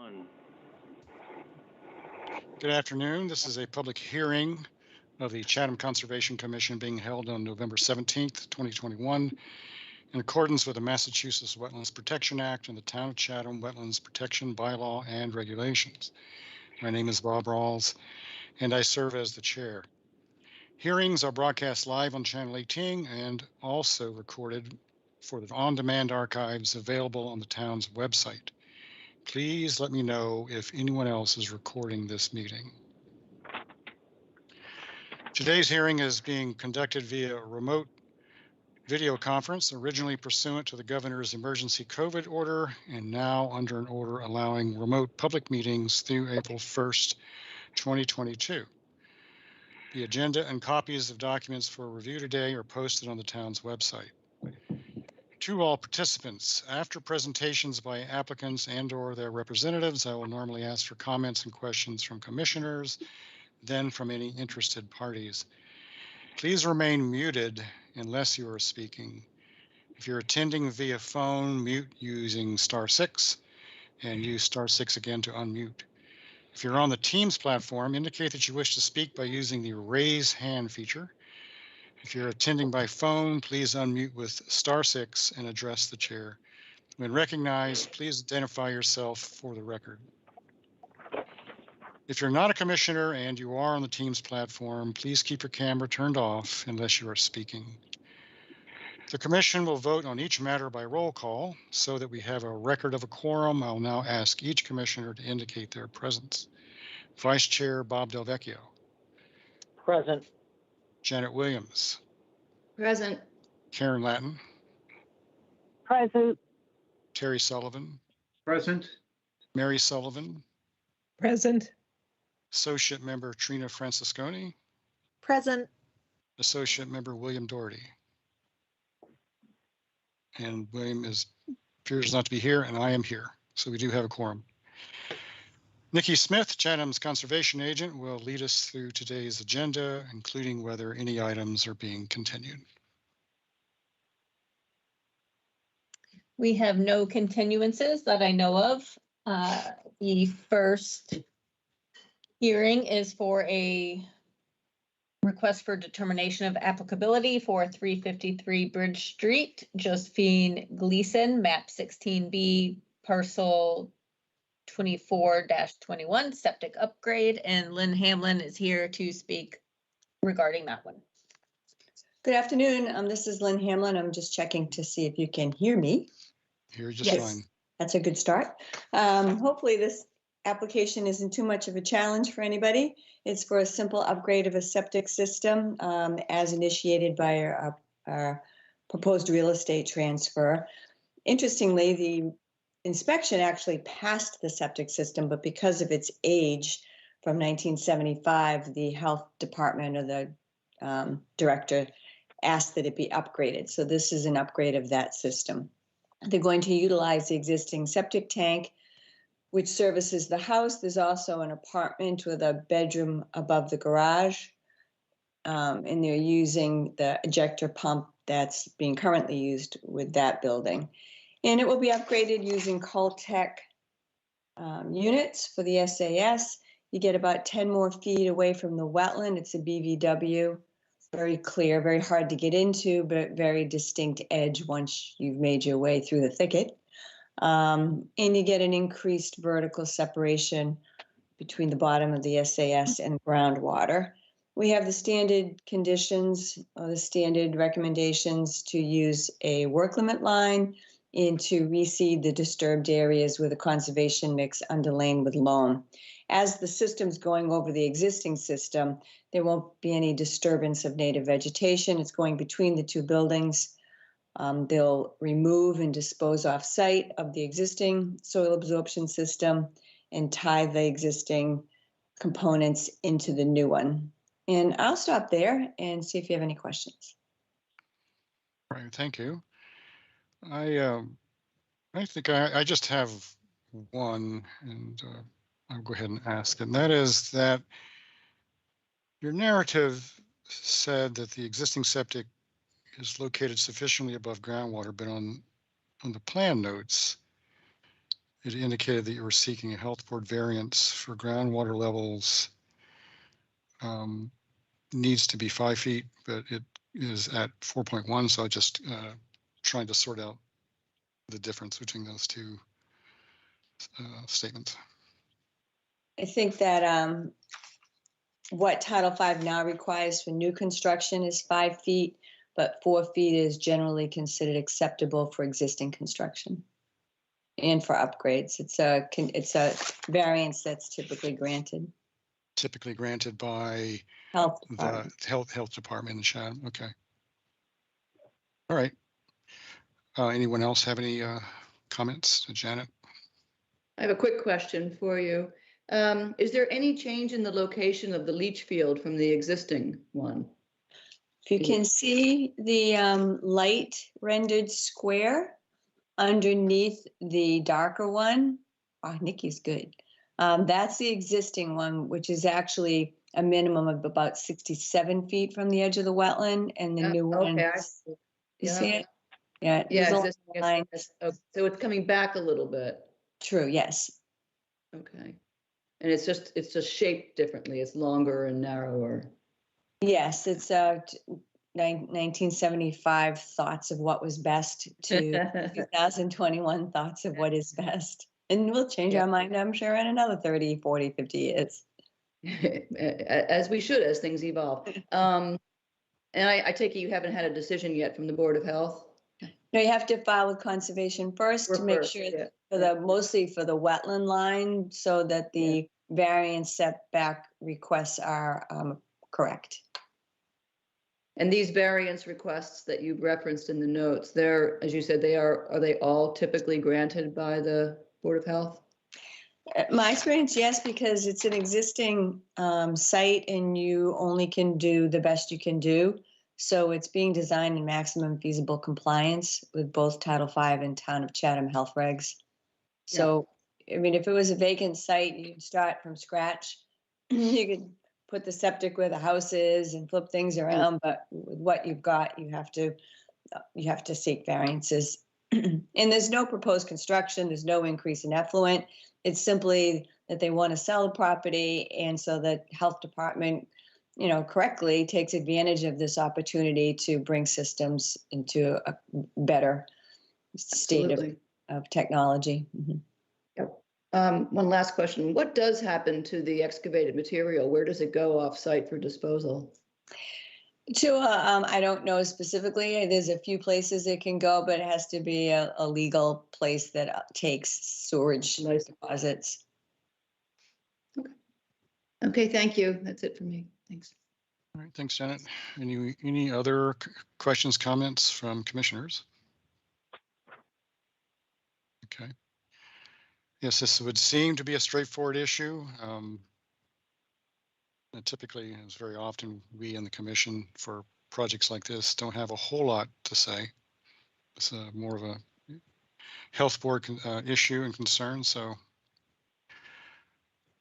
On. Good afternoon. This is a public hearing of the Chatham Conservation Commission being held on November 17th, 2021, in accordance with the Massachusetts Wetlands Protection Act and the Town of Chatham Wetlands Protection Bylaw and Regulations. My name is Bob Rawls, and I serve as the chair. Hearings are broadcast live on Channel 18 and also recorded for the on-demand archives available on the town's website. Please let me know if anyone else is recording this meeting. Today's hearing is being conducted via remote video conference, originally pursuant to the governor's emergency COVID order and now under an order allowing remote public meetings through April 1st, 2022. The agenda and copies of documents for review today are posted on the town's website. To all participants, after presentations by applicants and/or their representatives, I will normally ask for comments and questions from commissioners, then from any interested parties. Please remain muted unless you are speaking. If you're attending via phone, mute using *6 and use *6 again to unmute. If you're on the Teams platform, indicate that you wish to speak by using the raise hand feature. If you're attending by phone, please unmute with *6 and address the chair. When recognized, please identify yourself for the record. If you're not a commissioner and you are on the Teams platform, please keep your camera turned off unless you are speaking. The commission will vote on each matter by roll call so that we have a record of a quorum. I'll now ask each commissioner to indicate their presence. Vice Chair Bob Del Vecchio. Present. Janet Williams. Present. Karen Latin. Present. Terry Sullivan. Present. Mary Sullivan. Present. Associate Member Trina Francisconi. Present. Associate Member William Doherty. And William appears not to be here, and I am here, so we do have a quorum. Nikki Smith, Chatham's conservation agent, will lead us through today's agenda, including whether any items are being continued. We have no continuances that I know of. The first hearing is for a request for determination of applicability for 353 Bridge Street, Josephine Gleason, map 16B, parcel 24-21, septic upgrade, and Lynn Hamlin is here to speak regarding that one. Good afternoon. This is Lynn Hamlin. I'm just checking to see if you can hear me. Hear just fine. That's a good start. Hopefully this application isn't too much of a challenge for anybody. It's for a simple upgrade of a septic system as initiated by our proposed real estate transfer. Interestingly, the inspection actually passed the septic system, but because of its age from 1975, the health department or the director asked that it be upgraded. So this is an upgrade of that system. They're going to utilize the existing septic tank, which services the house. There's also an apartment with a bedroom above the garage, and they're using the ejector pump that's being currently used with that building. And it will be upgraded using Caltech units for the SAS. You get about 10 more feet away from the wetland. It's a BVW, very clear, very hard to get into, but very distinct edge once you've made your way through the thicket. And you get an increased vertical separation between the bottom of the SAS and groundwater. We have the standard conditions, or the standard recommendations to use a work limit line and to reseed the disturbed areas with a conservation mix underlain with loam. As the system's going over the existing system, there won't be any disturbance of native vegetation. It's going between the two buildings. They'll remove and dispose off site of the existing soil absorption system and tie the existing components into the new one. And I'll stop there and see if you have any questions. All right, thank you. I think I just have one, and I'll go ahead and ask, and that is that your narrative said that the existing septic is located sufficiently above groundwater, but on the plan notes, it indicated that you were seeking a health board variance for groundwater levels. Needs to be 5 feet, but it is at 4.1. So I just trying to sort out the difference between those two statements. I think that what Title V now requires for new construction is 5 feet, but 4 feet is generally considered acceptable for existing construction and for upgrades. It's a variance that's typically granted. Typically granted by Health the department. health department in Chatham. Okay. All right. Anyone else have any comments? Janet? I have a quick question for you. Is there any change in the location of the leach field from the existing one? If you can see the light rendered square underneath the darker one, oh, Nikki's good. That's the existing one, which is actually a minimum of about 67 feet from the edge of the wetland, and the new one. Okay, I see. You Yeah. see it? Yeah. Yeah, there's a existing line. oh, so it's coming back a little bit. True, yes. Okay. And it's just shaped differently. It's longer and narrower. Yes, it's 1975 thoughts of what was best to 2021 thoughts of what is best. And we'll change our mind, I'm sure, in another 30, 40, 50 years. As we should, as things evolve. And I take it you haven't had a decision yet from the Board of Health? No, you have to file with conservation first to make sure yeah. for mostly for the wetland line, so that the variance setback requests are correct. And these variance requests that you referenced in the notes, they're, as you said, are they all typically granted by the Board of Health? My experience, yes, because it's an existing site and you only can do the best you can do. So it's being designed in maximum feasible compliance with both Title V and Town of Chatham health regs. So, I mean, if it was a vacant site, you'd start from scratch. You could put the septic where the house is and flip things around, but with what you've got, you have to seek variances. And there's no proposed construction, there's no increase in effluent. It's simply that they want to sell the property, and so the health department, correctly takes advantage of this opportunity to bring systems into a better state of technology. Mm-hmm. Yep. One last question. What does happen to the excavated material? Where does it go off-site for disposal? I don't know specifically. There's a few places it can go, but it has to be a legal place that takes storage deposits. Okay, thank you. That's it for me. Thanks. All right, thanks, Janet. Any other questions, comments from commissioners? Okay. Yes, this would seem to be a straightforward issue. Typically, as very often, we in the commission for projects like this don't have a whole lot to say. It's more of a health board issue and concern. So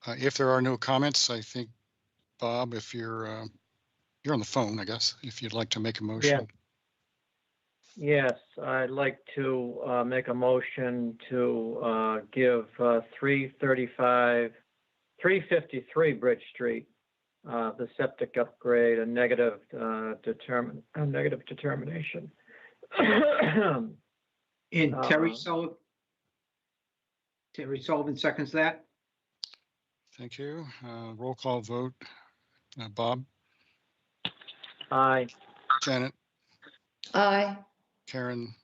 if there are no comments, I think, Bob, if you're on the phone, I guess, if you'd like to make a motion. Yes, I'd like to make a motion to give 353 Bridge Street, the septic upgrade, a negative determination. And Terry Sullivan seconds that. Thank you. Roll call vote. Bob? Aye. Janet? Aye. Karen?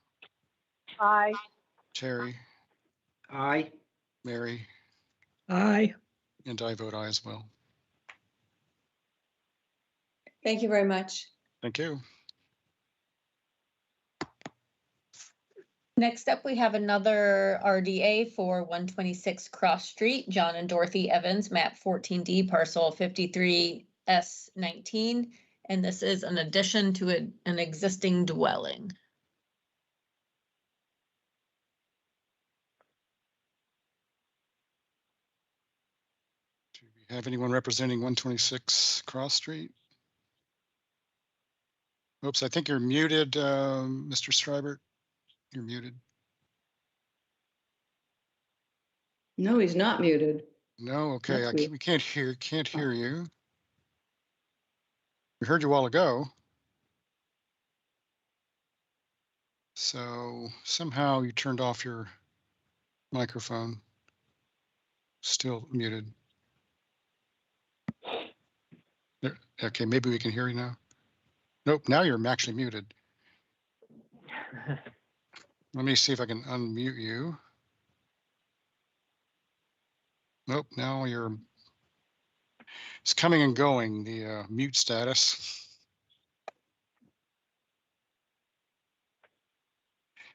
Aye. Terry? Aye. Mary? Aye. And I vote aye as well. Thank you very much. Thank you. Next up, we have another RDA for 126 Cross Street, John and Dorothy Evans, map 14D, parcel 53S19. And this is an addition to an existing dwelling. Do we have anyone representing 126 Cross Street? Oops, I think you're muted, Mr. Stribert. You're muted. No, he's not muted. No, okay, That's weird. we can't hear you. We heard you a while ago. So somehow you turned off your microphone. Still muted. There, okay, maybe we can hear you now. Nope, now you're actually muted. Let me see if I can unmute you. Nope, now it's coming and going, the mute status.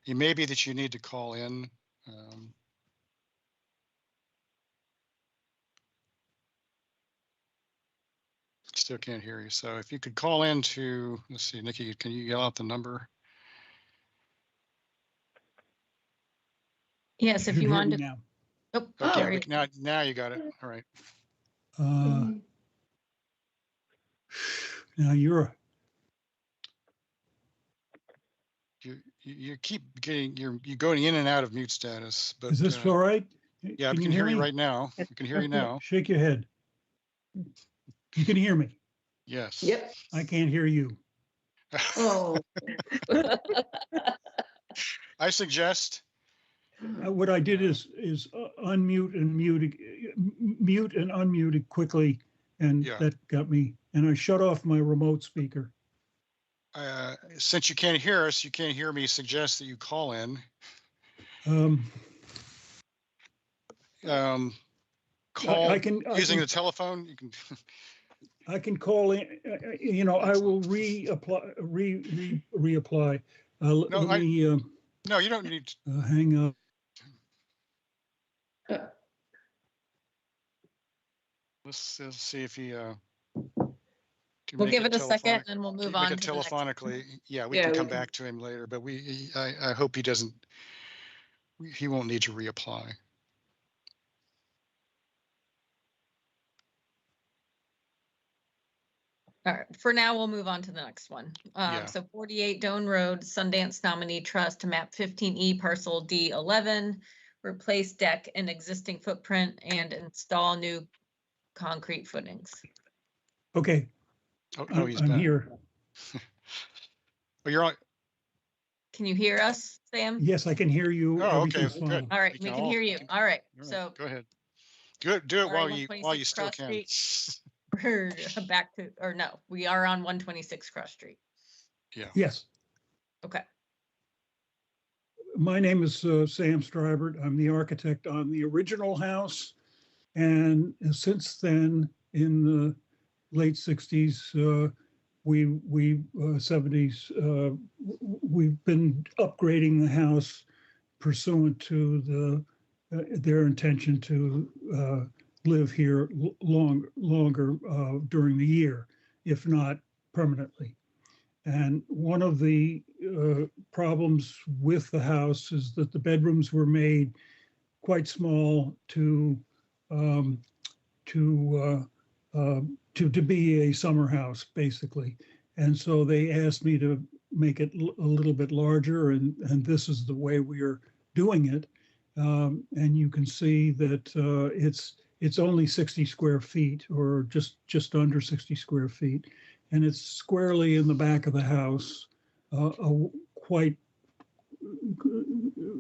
It may be that you need to call in. Still can't hear you. So if you could call in to, let's see, Nikki, can you yell out the number? Yes, if Should you hear wanted me to. now. Oh, Okay, sorry. now you got it. All right. Now you're, You keep getting you're going in and out of mute status, but is this all right? yeah, we can hear you right now. We can hear you now. Shake your head. You can hear me. Yes. Yep. I can't hear you. Oh. I suggest. What I did is unmute and mute and unmute it quickly, and Yeah. that got me. And I shut off my remote speaker. Since you can't hear us, you can't hear me. Suggest that you call in. Call I can using the telephone. You can. I can call in. I will reapply. Let me No, you don't need. hang up. Let's see if he. We'll give it a second and we'll move on Make it to the next. telephonically. Yeah, we Yeah, can we come can. back to him later, but I hope he doesn't. He won't need to reapply. All right, for now, we'll move on to the next one. Yeah. So 48 Doan Road, Sundance Nominee Trust, map 15E, parcel D11, replace deck and existing footprint and install new concrete footings. Okay, Oh, he's I'm back. here. Oh, you're on. Can you hear us, Sam? Yes, I can hear you. Oh, okay, Everything's good. fine. All right, We we can can all- hear you. All right, All right, so go ahead. Do it We're while on you 126 still Cross can. we're back to, or no, we are on 126 Cross Street. Yeah. Yes. Okay. My name is Sam Stribert. I'm the architect on the original house. And since then, in the late 60s, 70s, we've been upgrading the house pursuant to their intention to live here longer during the year, if not permanently. And one of the problems with the house is that the bedrooms were made quite small to be a summer house, basically. And so they asked me to make it a little bit larger, and this is the way we are doing it. And you can see that it's only 60 square feet, or just under 60 square feet. And it's squarely in the back of the house, quite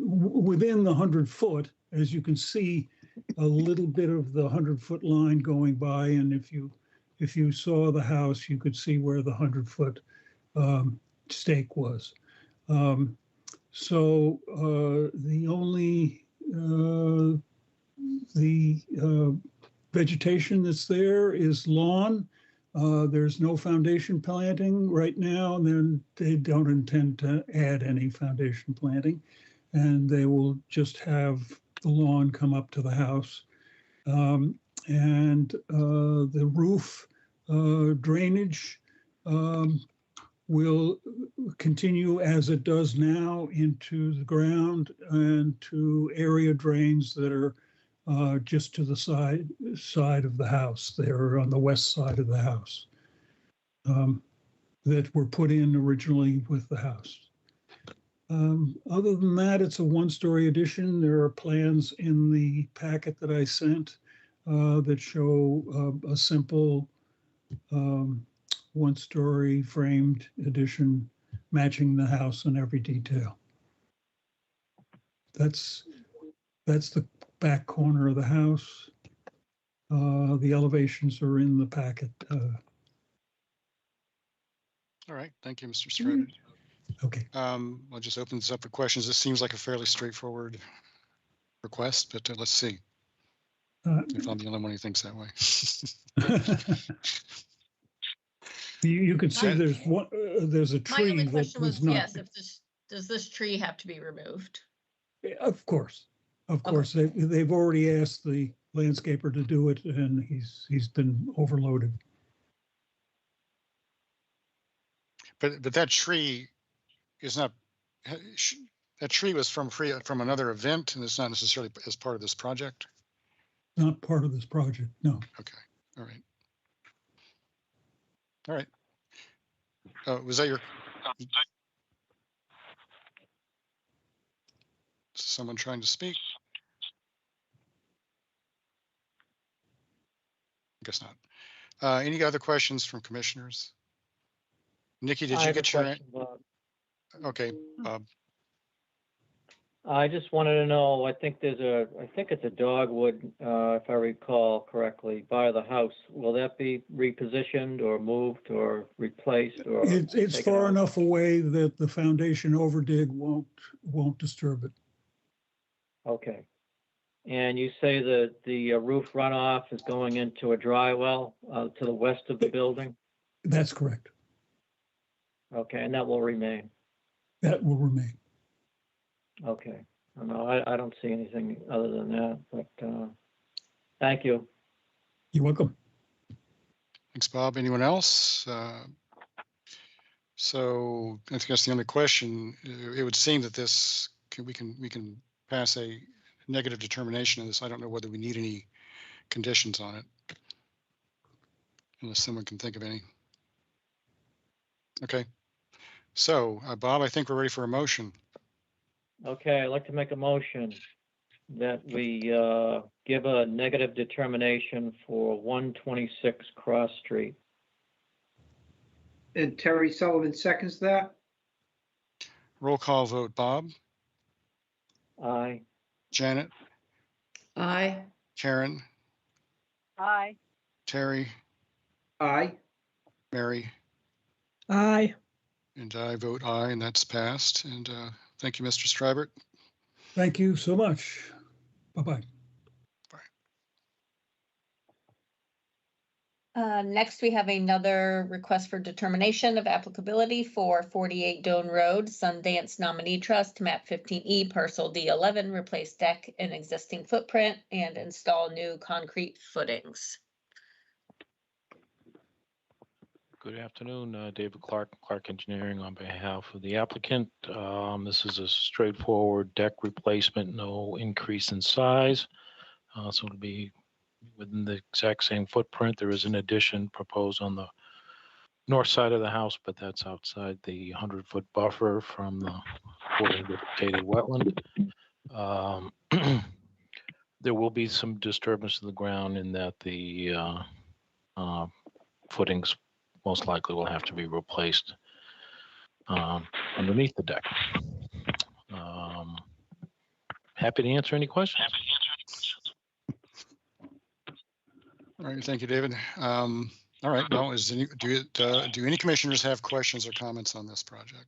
within the 100-foot, as you can see, a little bit of the 100-foot line going by. And if you saw the house, you could see where the 100-foot stake was. So the only vegetation that's there is lawn. There's no foundation planting right now, and then they don't intend to add any foundation planting, and they will just have the lawn come up to the house. And the roof drainage will continue as it does now into the ground and to area drains that are just to the side of the house. They're on the west side of the house that were put in originally with the house. Other than that, it's a one-story addition. There are plans in the packet that I sent that show a simple one-story framed addition matching the house in every detail. That's the back corner of the house. The elevations are in the packet. All right, thank you, Mr. Strode. Okay. I'll just open this up for questions. This seems like a fairly straightforward request, but let's see if I'm the only one who thinks that way. You can see My- there's a My tree only that question was was, not. yes, if does this tree have to be removed? Of course. They've already asked the landscaper to do it, and he's been overloaded. But that tree is not. That tree was from another event, and it's not necessarily as part of this project. Not part of this project, no. Okay. All right. All right. Was that your? Someone trying to speak? I guess not. Any other questions from commissioners? Nikki, did I you have a get your? question, Bob. Okay, Bob. I just wanted to know, I think it's a dogwood, if I recall correctly, by the house. Will that be repositioned or moved or replaced or? It's taken far out? enough away that the foundation overdig won't disturb it. Okay. And you say that the roof runoff is going into a dry well to the west of the building? That's correct. Okay, and that will remain? That will remain. Okay. No, I don't see anything other than that, but thank you. You're welcome. Thanks, Bob. Anyone else? So I think that's the only question. It would seem that we can pass a negative determination of this. I don't know whether we need any conditions on it, unless someone can think of any. Okay. So Bob, I think we're ready for a motion. Okay, I'd like to make a motion that we give a negative determination for 126 Cross Street. And Terry Sullivan seconds that. Roll call vote. Bob, Aye. Janet, Aye. Karen, Aye. Terry, Aye. Mary, Aye. and I vote aye, and that's passed. And thank you, Mr. Stribert. Thank you so much. Bye-bye. Next, we have another request for determination of applicability for 48 Doan Road, Sundance Nominee Trust, map 15E, parcel D11, replace deck and existing footprint and install new concrete footings. Good afternoon, David Clark Engineering on behalf of the applicant. This is a straightforward deck replacement, no increase in size. So it'll be within the exact same footprint. There is an addition proposed on the north side of the house, but that's outside the 100-foot buffer from the protected wetland. There will be some disturbance to the ground in that the footings most likely will have to be replaced underneath the deck. Happy to answer any questions. All right, thank you, David. All right, well, do any commissioners have questions or comments on this project?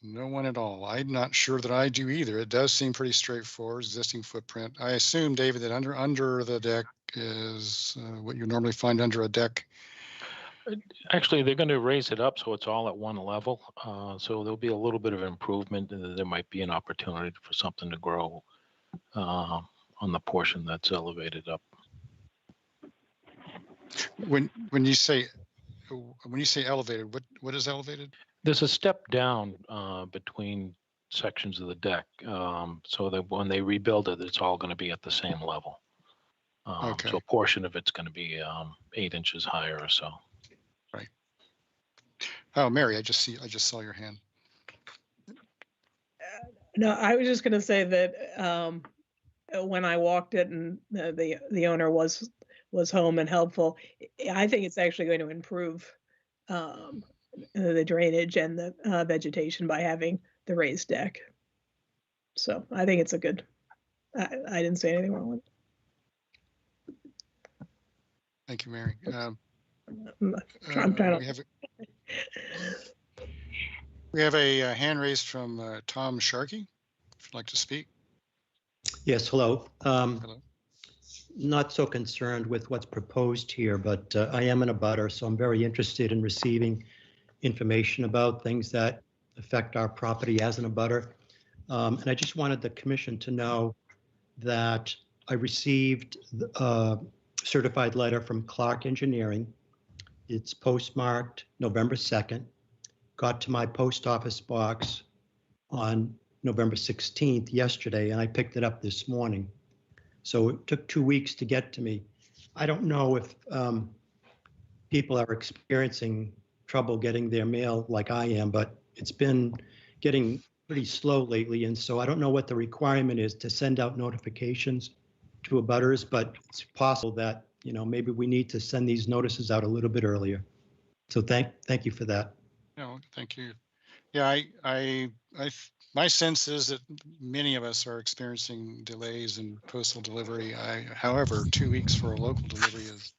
No one at all. I'm not sure that I do either. It does seem pretty straightforward, existing footprint. I assume, David, that under the deck is what you normally find under a deck. Actually, they're going to raise it up so it's all at one level. So there'll be a little bit of improvement. There might be an opportunity for something to grow on the portion that's elevated up. When you say elevated, what is elevated? There's a step down between sections of the deck, so that when they rebuild it, it's all going to be at the same level. Okay. So a portion of it's going to be 8 inches higher or so. Right. Oh, Mary, I just saw your hand. No, I was just gonna say that when I walked it and the owner was home and helpful, I think it's actually going to improve the drainage and the vegetation by having the raised deck. So I think it's a good. I didn't say anything wrong with it. Thank you, Mary. I'm trying to. We have a hand raised from Tom Sharkey, if you'd like to speak. Yes, hello. Hello. Not so concerned with what's proposed here, but I am an abutter, so I'm very interested in receiving information about things that affect our property as an abutter. And I just wanted the commission to know that I received a certified letter from Clark Engineering. It's postmarked November 2nd, got to my post office box on November 16th, yesterday, and I picked it up this morning. So it took 2 weeks to get to me. I don't know if people are experiencing trouble getting their mail like I am, but it's been getting pretty slow lately. And so I don't know what the requirement is to send out notifications to abutters, but it's possible that, you know, maybe we need to send these notices out a little bit earlier. So thank you for that. No, thank you. Yeah, my sense is that many of us are experiencing delays in postal delivery. However, 2 weeks for a local delivery is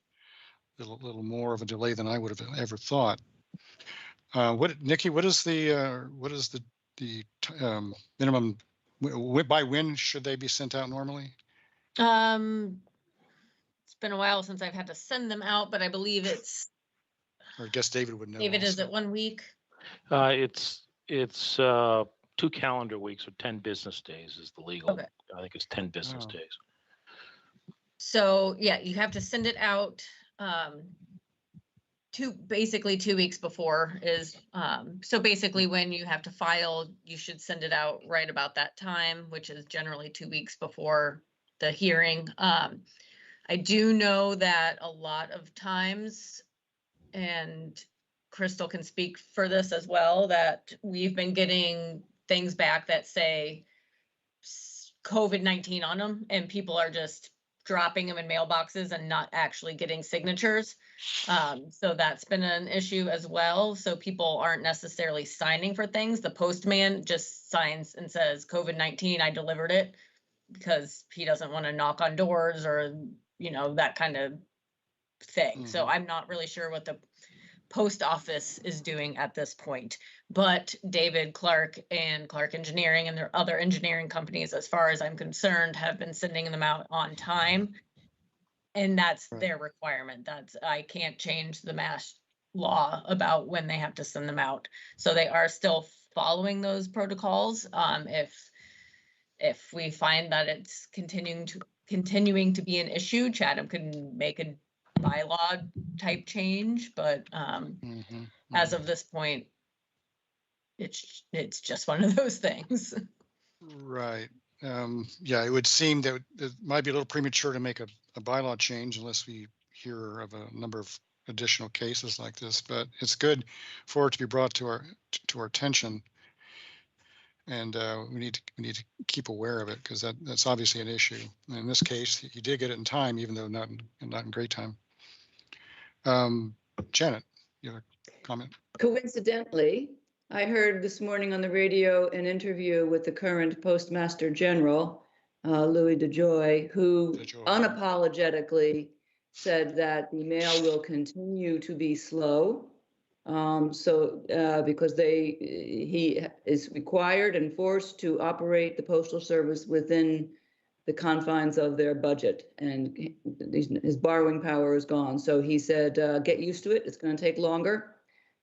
a little more of a delay than I would have ever thought. Nikki, what is the minimum? By when should they be sent out normally? It's been a while since I've had to send them out, but I believe it's. Or I guess David would know. David, also. is it 1 week? It's 2 calendar weeks or 10 business days is the legal. Okay. I think it's 10 business Oh. days. So yeah, you have to send it out basically 2 weeks before is so basically when you have to file, you should send it out right about that time, which is generally 2 weeks before the hearing. I do know that a lot of times, and Crystal can speak for this as well, that we've been getting things back that say COVID-19 on them, and people are just dropping them in mailboxes and not actually getting signatures. So that's been an issue as well. So people aren't necessarily signing for things. The postman just signs and says COVID-19, I delivered it, because he doesn't want to knock on doors or, you know, that kind of thing. So I'm not really sure what the post office is doing at this point, but David, Clark, and Clark Engineering and their other engineering companies, as far as I'm concerned, have been sending them out on time. And that's their requirement. I can't change the mass law about when they have to send them out. So they are still following those protocols. If we find that it's continuing to be an issue, Chatham can make a bylaw type change, but as of this point, it's just one of those things. Right. Yeah, it would seem that it might be a little premature to make a bylaw change unless we hear of a number of additional cases like this, but it's good for it to be brought to our attention. And we need to keep aware of it, because that's obviously an issue. And in this case, you did get it in time, even though not in great time. Janet, you have a comment? Coincidentally, I heard this morning on the radio an interview with the current Postmaster General, Louis DeJoy, who unapologetically said that the mail will continue to be slow. Because he is required and forced to operate the Postal Service within the confines of their budget, and his borrowing power is gone. So he said, get used to it. It's going to take longer.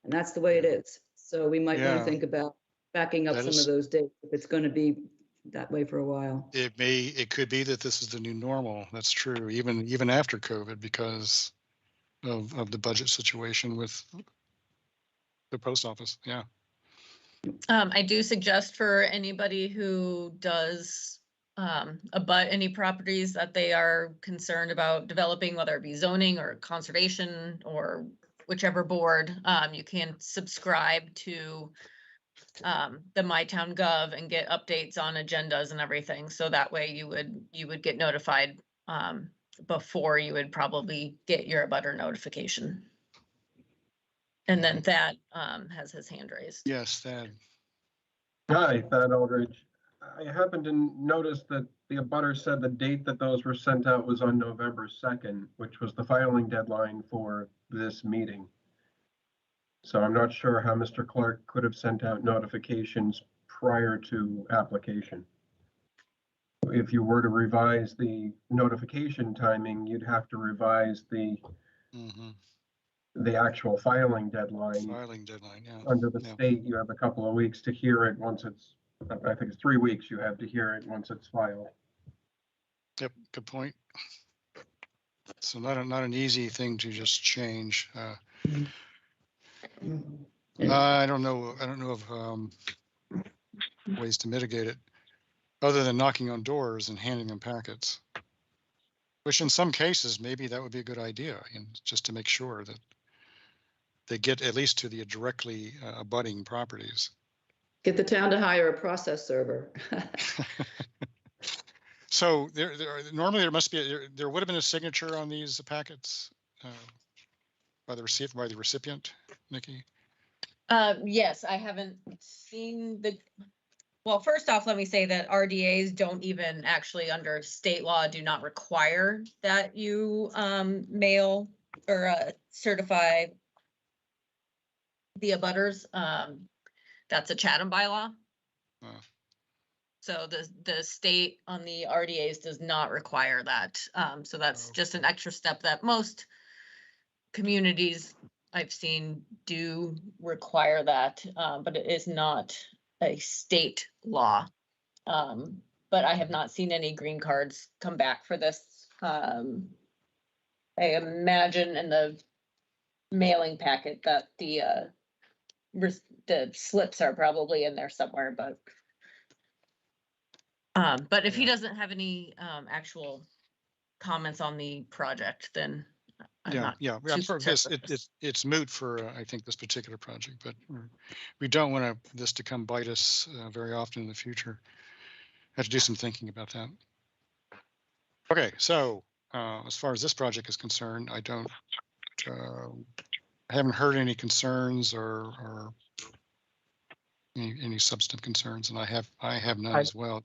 And that's the way it is. So we might want to think about backing up some of those dates if it's going to be that way for a while. It could be that this is the new normal. That's true, even after COVID, because of the budget situation with the post office. Yeah. I do suggest for anybody who does abut any properties that they are concerned about developing, whether it be zoning or conservation or whichever board, you can subscribe to the MyTownGov and get updates on agendas and everything. So that way you would get notified before you would probably get your abutter notification. And then that has his hand raised. Yes, Thad. Hi, Thad Eldridge. I happened to notice that the abutter said the date that those were sent out was on November 2nd, which was the filing deadline for this meeting. So I'm not sure how Mr. Clark could have sent out notifications prior to application. If you were to revise the notification timing, you'd have to revise the actual filing deadline. Filing deadline, yeah. Under the state, you have a couple of weeks to hear it once it's, I think it's 3 weeks you have to hear it once it's filed. Yep, good point. So not an easy thing to just change. I don't know of ways to mitigate it other than knocking on doors and handing them packets, which in some cases, maybe that would be a good idea, and just to make sure that they get at least to the directly abutting properties. Get the town to hire a process server. So normally there must be, there would have been a signature on these packets by the recipient, Nikki? Yes, I haven't seen well, first off, let me say that RDAs don't even actually under state law do not require that you mail or certify the abutters. That's a Chatham bylaw. So the state on the RDAs does not require that. So that's just an extra step that most communities I've seen do require that, but it is not a state law. But I have not seen any green cards come back for this. I imagine in the mailing packet that the slips are probably in there somewhere, but if he doesn't have any actual comments on the project, then I'm not too For concerned this, with this. it's moot for I think this particular project, but we don't want this to come bite us very often in the future. Have to do some thinking about that. Okay, so as far as this project is concerned, I haven't heard any concerns or any substantive concerns, and I have none as well.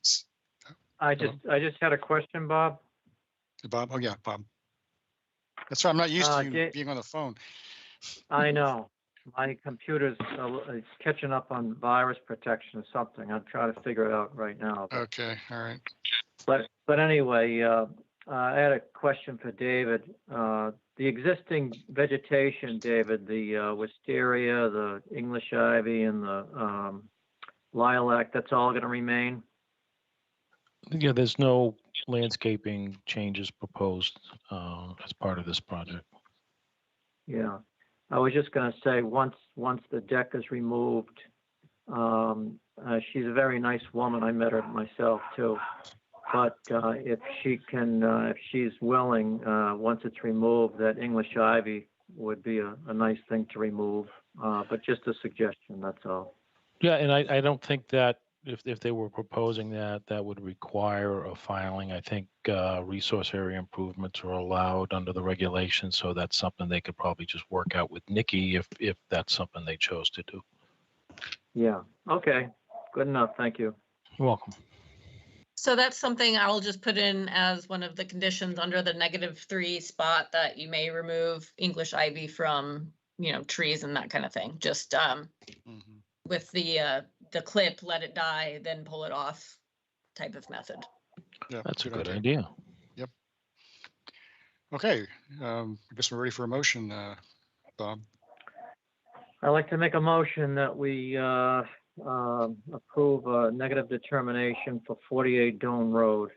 I just had a question, Bob. Bob, oh yeah, Bob. That's right. I'm not used to you being on the phone. I know. My computer's it's catching up on virus protection or something. I'm trying to figure it out right now. Okay, all right. But anyway, I had a question for David. The existing vegetation, David, the wisteria, the English ivy, and the lilac, that's all going to remain? Yeah, there's no landscaping changes proposed as part of this project. Yeah, I was just going to say, once the deck is removed, she's a very nice woman. I met her myself too. But if she's willing, once it's removed, that English ivy would be a nice thing to remove. But just a suggestion, that's all. Yeah, and I don't think that if they were proposing that would require a filing. I think resource area improvements are allowed under the regulations, so that's something they could probably just work out with Nikki if that's something they chose to do. Yeah, okay, good enough, thank you. You're welcome. So that's something I'll just put in as one of the conditions under the -3 spot, that you may remove English ivy from, trees and that kind of thing. Just with the clip, let it die, then pull it off type of method. Yeah, that's a good idea. Yep. Okay, I guess we're ready for a motion, Bob. I'd like to make a motion that we approve a negative determination for 48 Doan Road.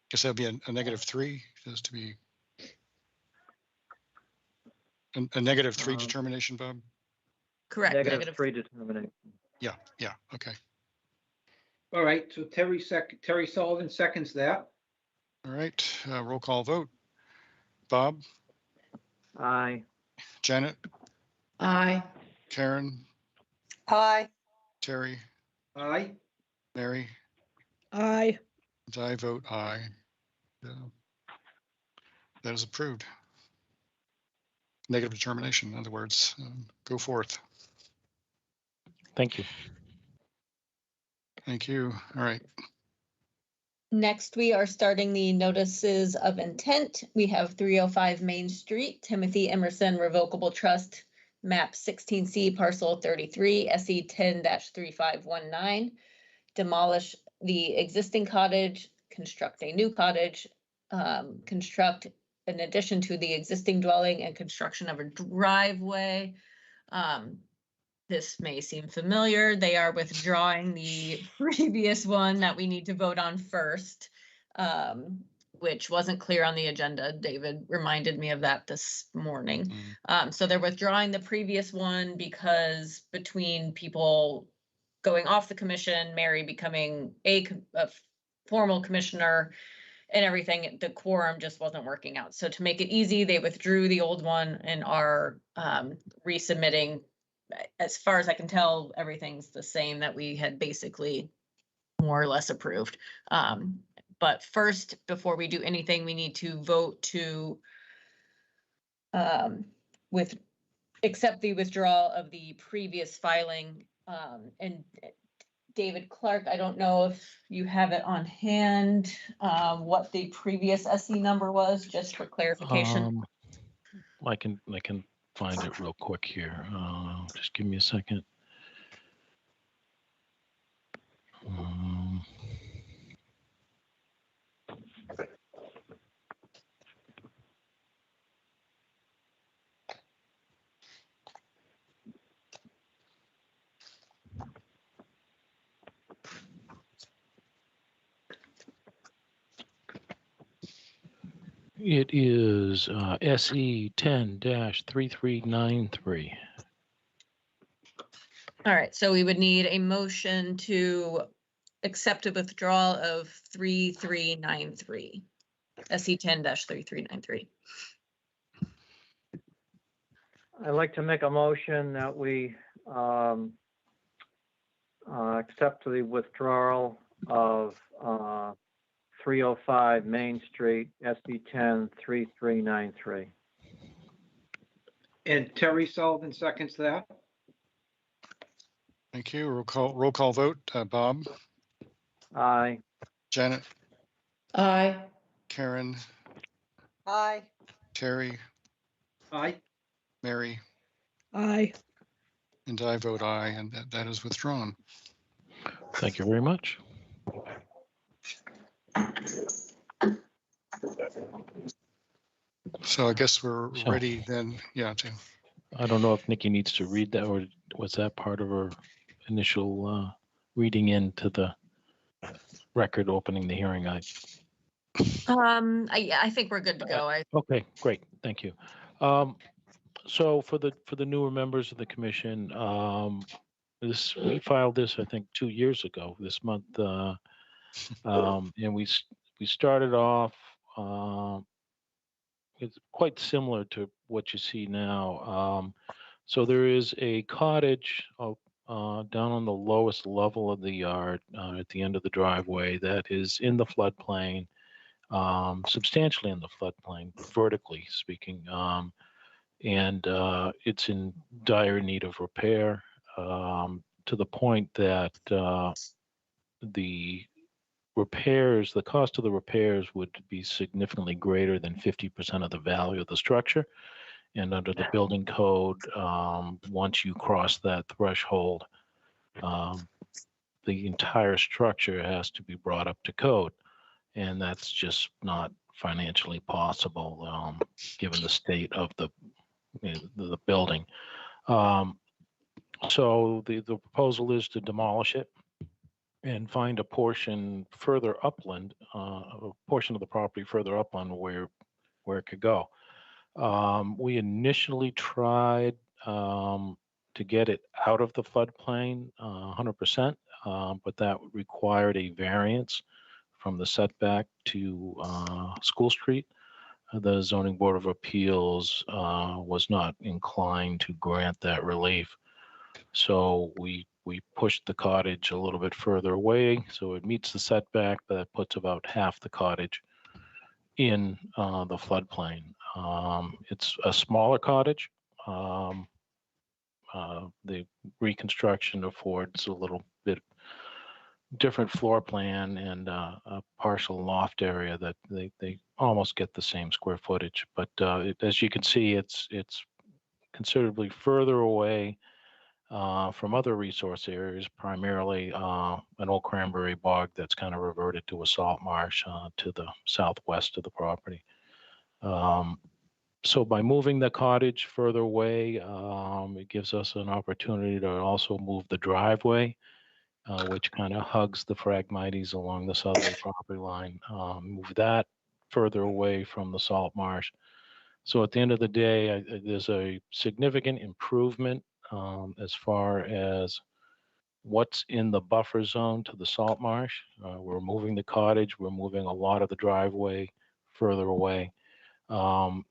Guess that'd be a -3, just to be a -3 determination, Bob? Correct. -3 determination. Yeah, okay. All right, so Terry Sullivan seconds that. All right, roll call vote. Bob? Aye. Janet? Aye. Karen, Aye. Terry, Aye. Mary, Aye. and I vote aye. That is approved. Negative determination, in other words. Go forth. Thank you. Thank you. All right. Next, we are starting the notices of intent. We have 305 Main Street, Timothy Emerson Revocable Trust, map 16C, parcel 33, SE 10-3519. Demolish the existing cottage, construct a new cottage, construct an addition to the existing dwelling and construction of a driveway. This may seem familiar. They are withdrawing the previous one that we need to vote on first, which wasn't clear on the agenda. David reminded me of that this morning. So they're withdrawing the previous one because between people going off the commission, Mary becoming a formal commissioner and everything, the quorum just wasn't working out. So to make it easy, they withdrew the old one and are resubmitting. As far as I can tell, everything's the same that we had basically more or less approved. But first, before we do anything, we need to vote to accept the withdrawal of the previous filing. And David Clark, I don't know if you have it on hand, what the previous SE number was, just for clarification. I can find it real quick here. Just give me a second. It is SE 10-3393. All right, so we would need a motion to accept a withdrawal of 3393, SE 10-3393. I'd like to make a motion that we accept the withdrawal of 305 Main Street, SD 10-3393. And Terry Sullivan seconds that. Thank you. Roll call vote. Bob, Aye. Janet, Aye. Karen, Aye. Terry, Aye. Mary, Aye. and I vote aye, and that is withdrawn. Thank you very much. So I guess we're So- ready then. Yeah. I don't know if Nikki needs to read that, or was that part of her initial reading into the record opening the hearing? I think we're good to go. Okay, great, thank you. So for the newer members of the commission, we filed this, I think, 2 years ago this month, and we started off. It's quite similar to what you see now. So there is a cottage down on the lowest level of the yard at the end of the driveway that is in the floodplain, substantially in the floodplain, vertically speaking. And it's in dire need of repair to the point that the cost of the repairs would be significantly greater than 50% of the value of the structure. And under the building code, once you cross that threshold, the entire structure has to be brought up to code. And that's just not financially possible, given the state of the building. So the proposal is to demolish it and find a portion further upland, a portion of the property further upland where it could go. We initially tried to get it out of the floodplain 100%, but that required a variance from the setback to School Street. the Zoning Board of Appeals was not inclined to grant that relief. So we pushed the cottage a little bit further away, so it meets the setback, but that puts about half the cottage in the floodplain. It's a smaller cottage. The reconstruction affords a little bit different floor plan and a partial loft area that they almost get the same square footage. But as you can see, it's considerably further away from other resource areas, primarily an old cranberry bog that's kind of reverted to a salt marsh to the southwest of the property. So by moving the cottage further away, it gives us an opportunity to also move the driveway, which kind of hugs the Phragmites along the southerly property line, move that further away from the salt marsh. So at the end of the day, there's a significant improvement as far as what's in the buffer zone to the salt marsh. We're moving the cottage, we're moving a lot of the driveway further away. But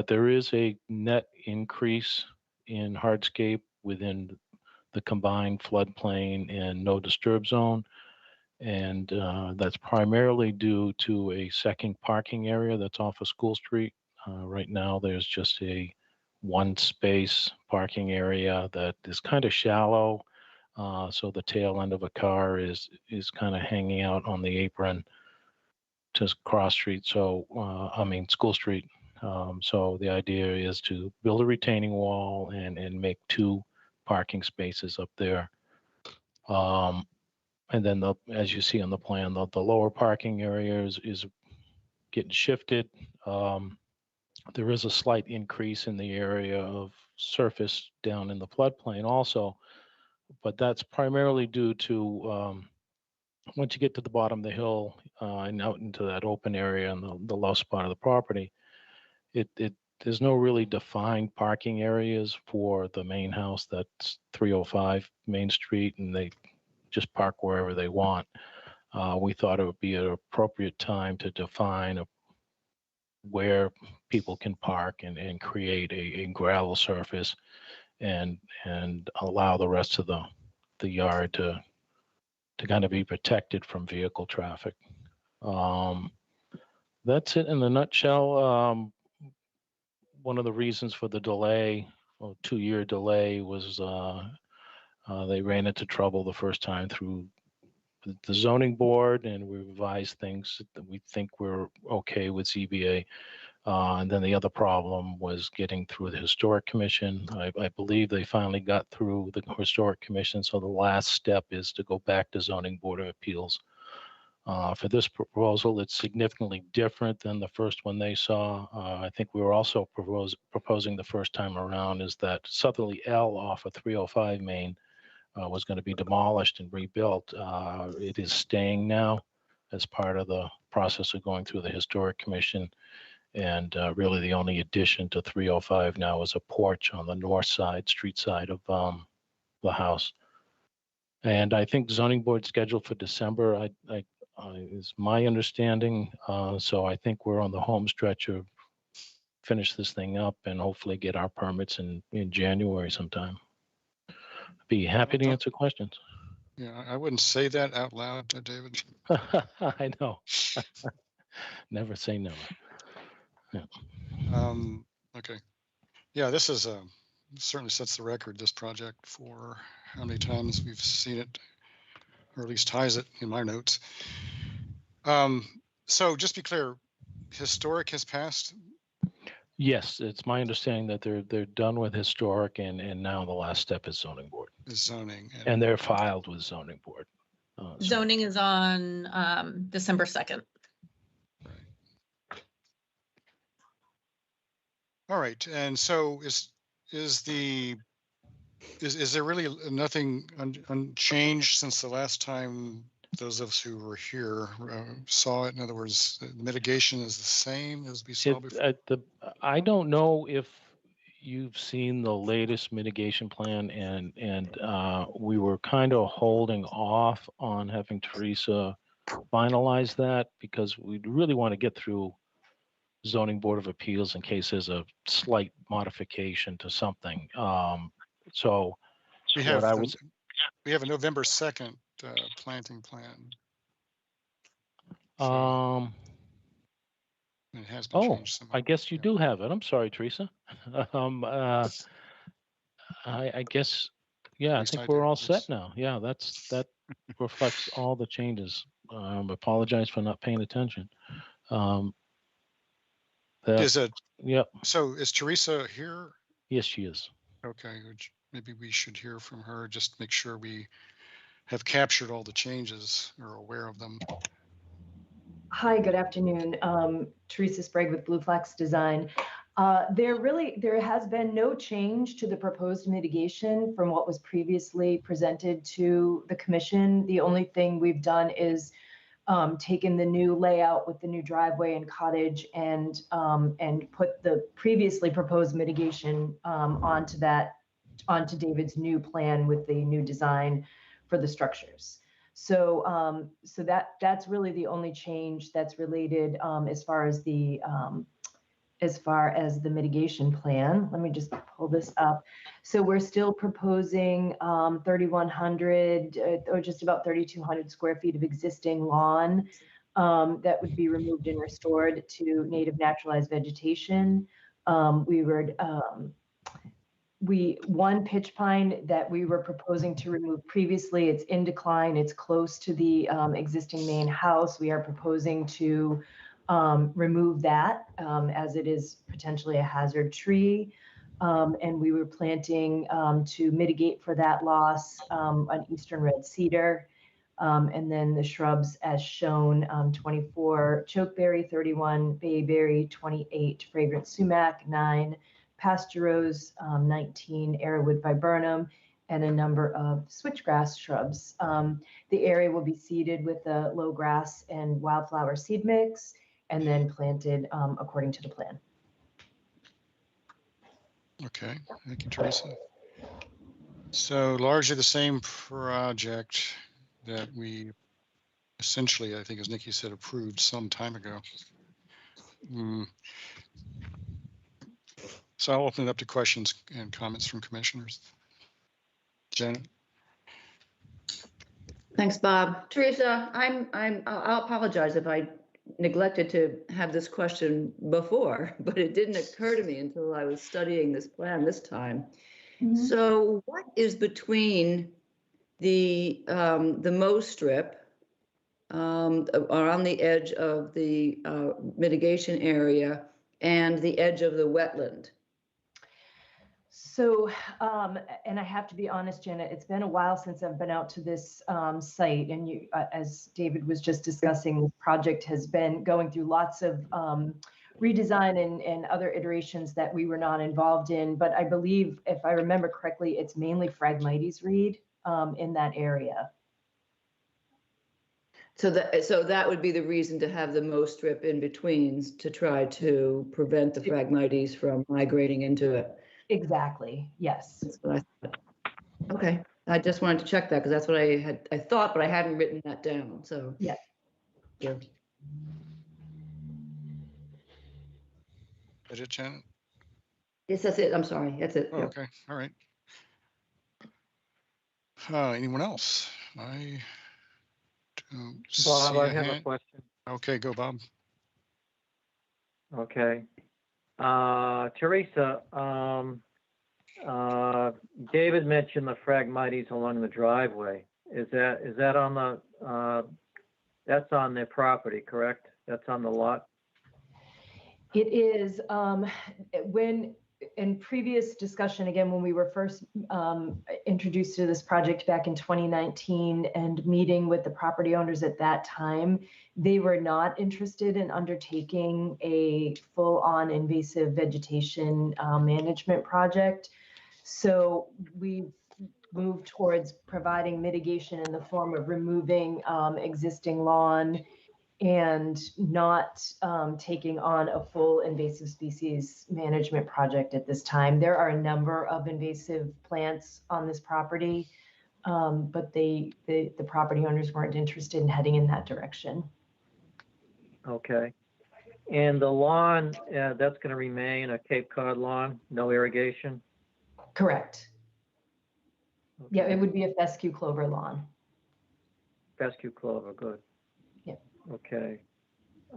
there is a net increase in hardscape within the combined floodplain and no disturb zone. And that's primarily due to a second parking area that's off of School Street. Right now, there's just a one space parking area that is kind of shallow. So the tail end of a car is kind of hanging out on the apron to Cross Street. So, School Street. So the idea is to build a retaining wall and make two parking spaces up there. And then as you see on the plan, the lower parking area is getting shifted. There is a slight increase in the area of surface down in the floodplain also, but that's primarily due to once you get to the bottom of the hill and out into that open area and the low spot of the property, there's no really defined parking areas for the main house. That's 305 Main Street, and they just park wherever they want. We thought it would be an appropriate time to define where people can park and create a gravel surface and allow the rest of the yard to kind of be protected from vehicle traffic. That's it in a nutshell. One of the reasons for the delay, 2-year delay, was they ran into trouble the first time through the zoning board, and we revised things that we think were okay with ZBA. And then the other problem was getting through the historic commission. I believe they finally got through the historic commission. So the last step is to go back to zoning board of appeals. For this proposal, it's significantly different than the first one they saw. I think we were also proposing the first time around is that southerly L off of 305 Main was going to be demolished and rebuilt. It is staying now as part of the process of going through the historic commission. And really the only addition to 305 now is a porch on the north side, street side of the house. And I think zoning board scheduled for December is my understanding. So I think we're on the home stretch of finish this thing up and hopefully get our permits in January sometime. Be happy to answer questions. Yeah, I wouldn't say that out loud, David. I know. Never say never. Yeah. Okay. Yeah, this is certainly sets the record, this project, for how many times we've seen it, or at least ties it in my notes. So just be clear, historic has passed? Yes, it's my understanding that they're done with historic and now the last step is zoning board. Is zoning. And they're filed with zoning board. Zoning is on December 2nd. All right, and so is there really nothing unchanged since the last time those of us who were here saw it? In other words, the mitigation is the same as we saw before? I don't know if you've seen the latest mitigation plan, and we were kind of holding off on having Teresa finalize that because we really want to get through zoning board of appeals in case there's a slight modification to something. So We what have, I the- was, we have a November 2nd planting plan. So it has been oh, changed. I guess you do have it. I'm sorry, Teresa. I guess, yeah, I least think I we're do, all set yes. now. Yeah, that reflects all the changes. Apologize for not paying attention. That, Is it, yep, so is Teresa here? yes, she is. Okay, maybe we should hear from her, just make sure we have captured all the changes or aware of them. Hi, good afternoon. Teresa Sprague with Blue Flax Design. There has been no change to the proposed mitigation from what was previously presented to the commission. The only thing we've done is taken the new layout with the new driveway and cottage and put the previously proposed mitigation onto David's new plan with the new design for the structures. So that's really the only change that's related as far as the mitigation plan. Let me just pull this up. So we're still proposing 3,100 or just about 3,200 square feet of existing lawn that would be removed and restored to native naturalized vegetation. One pitch pine that we were proposing to remove previously, it's in decline. It's close to the existing main house. We are proposing to remove that as it is potentially a hazard tree. And we were planting to mitigate for that loss an eastern red cedar. And then the shrubs as shown, 24 chokeberry, 31 bayberry, 28 fragrant sumac, 9 pasture rose, 19 arrowwood viburnum, and a number of switchgrass shrubs. The area will be seeded with a low grass and wildflower seed mix, and then planted according to the plan. Okay, thank you, Teresa. So largely the same project that we essentially, I think, as Nikki said, approved some time ago. So I'll open it up to questions and comments from commissioners. Janet? Thanks, Bob. Teresa, I'll apologize if I neglected to have this question before, but it didn't occur to me until I was studying this plan this time. Mm-hmm. So what is between the mow strip around the edge of the mitigation area and the edge of the wetland? So, and I have to be honest, Jenna, it's been a while since I've been out to this site. And you, as David was just discussing, this project has been going through lots of redesign and other iterations that we were not involved in. But I believe, if I remember correctly, it's mainly Phragmites reed in that area. So that would be the reason to have the mow strip in betweens to try to prevent the Phragmites from migrating into it. Exactly. Yes. That's what I thought. Okay. I just wanted to check that because that's what I thought, but I hadn't written that down. So yeah. Good. Is it, Janet? Yes, that's it. I'm sorry. That's it. Oh, Yep. okay. All right. Anyone else? I don't Bob, see I a have a hand. question. Okay, go, Bob. Okay. Teresa, David mentioned the Phragmites along the driveway. Is that on the, that's on their property, correct? That's on the lot? It is. When in previous discussion, again, when we were first introduced to this project back in 2019 and meeting with the property owners at that time, they were not interested in undertaking a full-on invasive vegetation management project. So we moved towards providing mitigation in the form of removing existing lawn and not taking on a full invasive species management project at this time. There are a number of invasive plants on this property. but the property owners weren't interested in heading in that direction. Okay. And the lawn, that's going to remain a Cape Cod lawn, no irrigation? Correct. Yeah, Okay. it would be a fescue clover lawn. Fescue clover, good. Yep. Okay.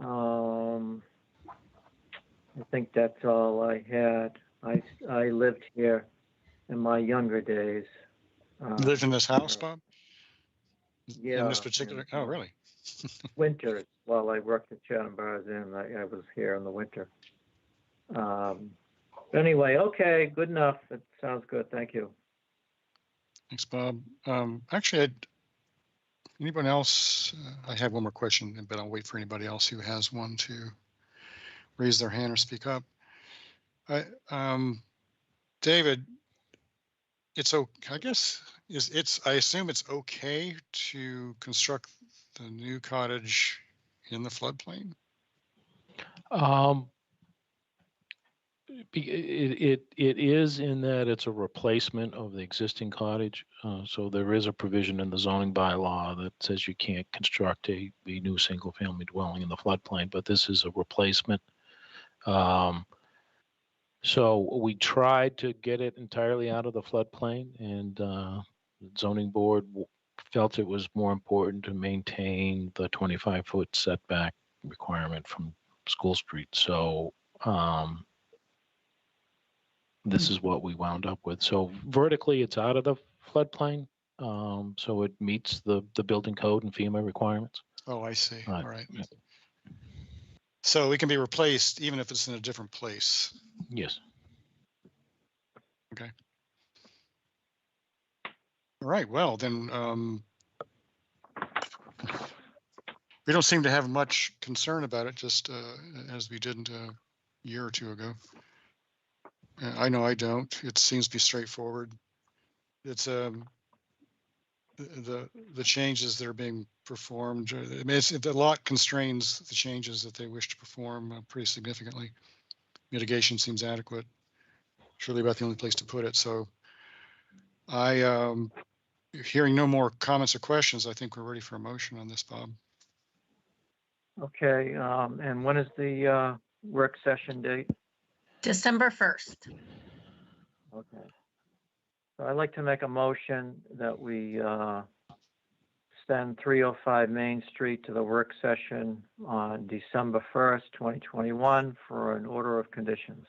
I think that's all I had. I lived here in my younger days. You live in this house, Bob? Yeah. In this particular, oh, really? Winters, while I worked at Chatham Bars Inn, I was here in the winter. Anyway, okay, good enough. It sounds good. Thank you. Thanks, Bob. Actually, anyone else? I have one more question, but I'll wait for anybody else who has one to raise their hand or speak up. David, I guess I assume it's okay to construct the new cottage in the floodplain? It is in that it's a replacement of the existing cottage. So there is a provision in the zoning bylaw that says you can't construct a new single-family dwelling in the floodplain, but this is a replacement. So we tried to get it entirely out of the floodplain, and the zoning board felt it was more important to maintain the 25-foot setback requirement from School Street. So this is what we wound up with. So vertically, it's out of the floodplain, so it meets the building code and FEMA requirements. Oh, I see. Right. All right. So it can be replaced even if it's in a different place. Yes. Okay. All right. Well, then we don't seem to have much concern about it, just as we did a year or two ago. I know I don't. It seems to be straightforward. It's the changes that are being performed. I mean, the lot constrains the changes that they wish to perform pretty significantly. Mitigation seems adequate. Surely about the only place to put it. So hearing no more comments or questions, I think we're ready for a motion on this, Bob. Okay, and when is the work session date? December 1st. Okay. So I'd like to make a motion that we send 305 Main Street to the work session on December 1st, 2021 for an order of conditions.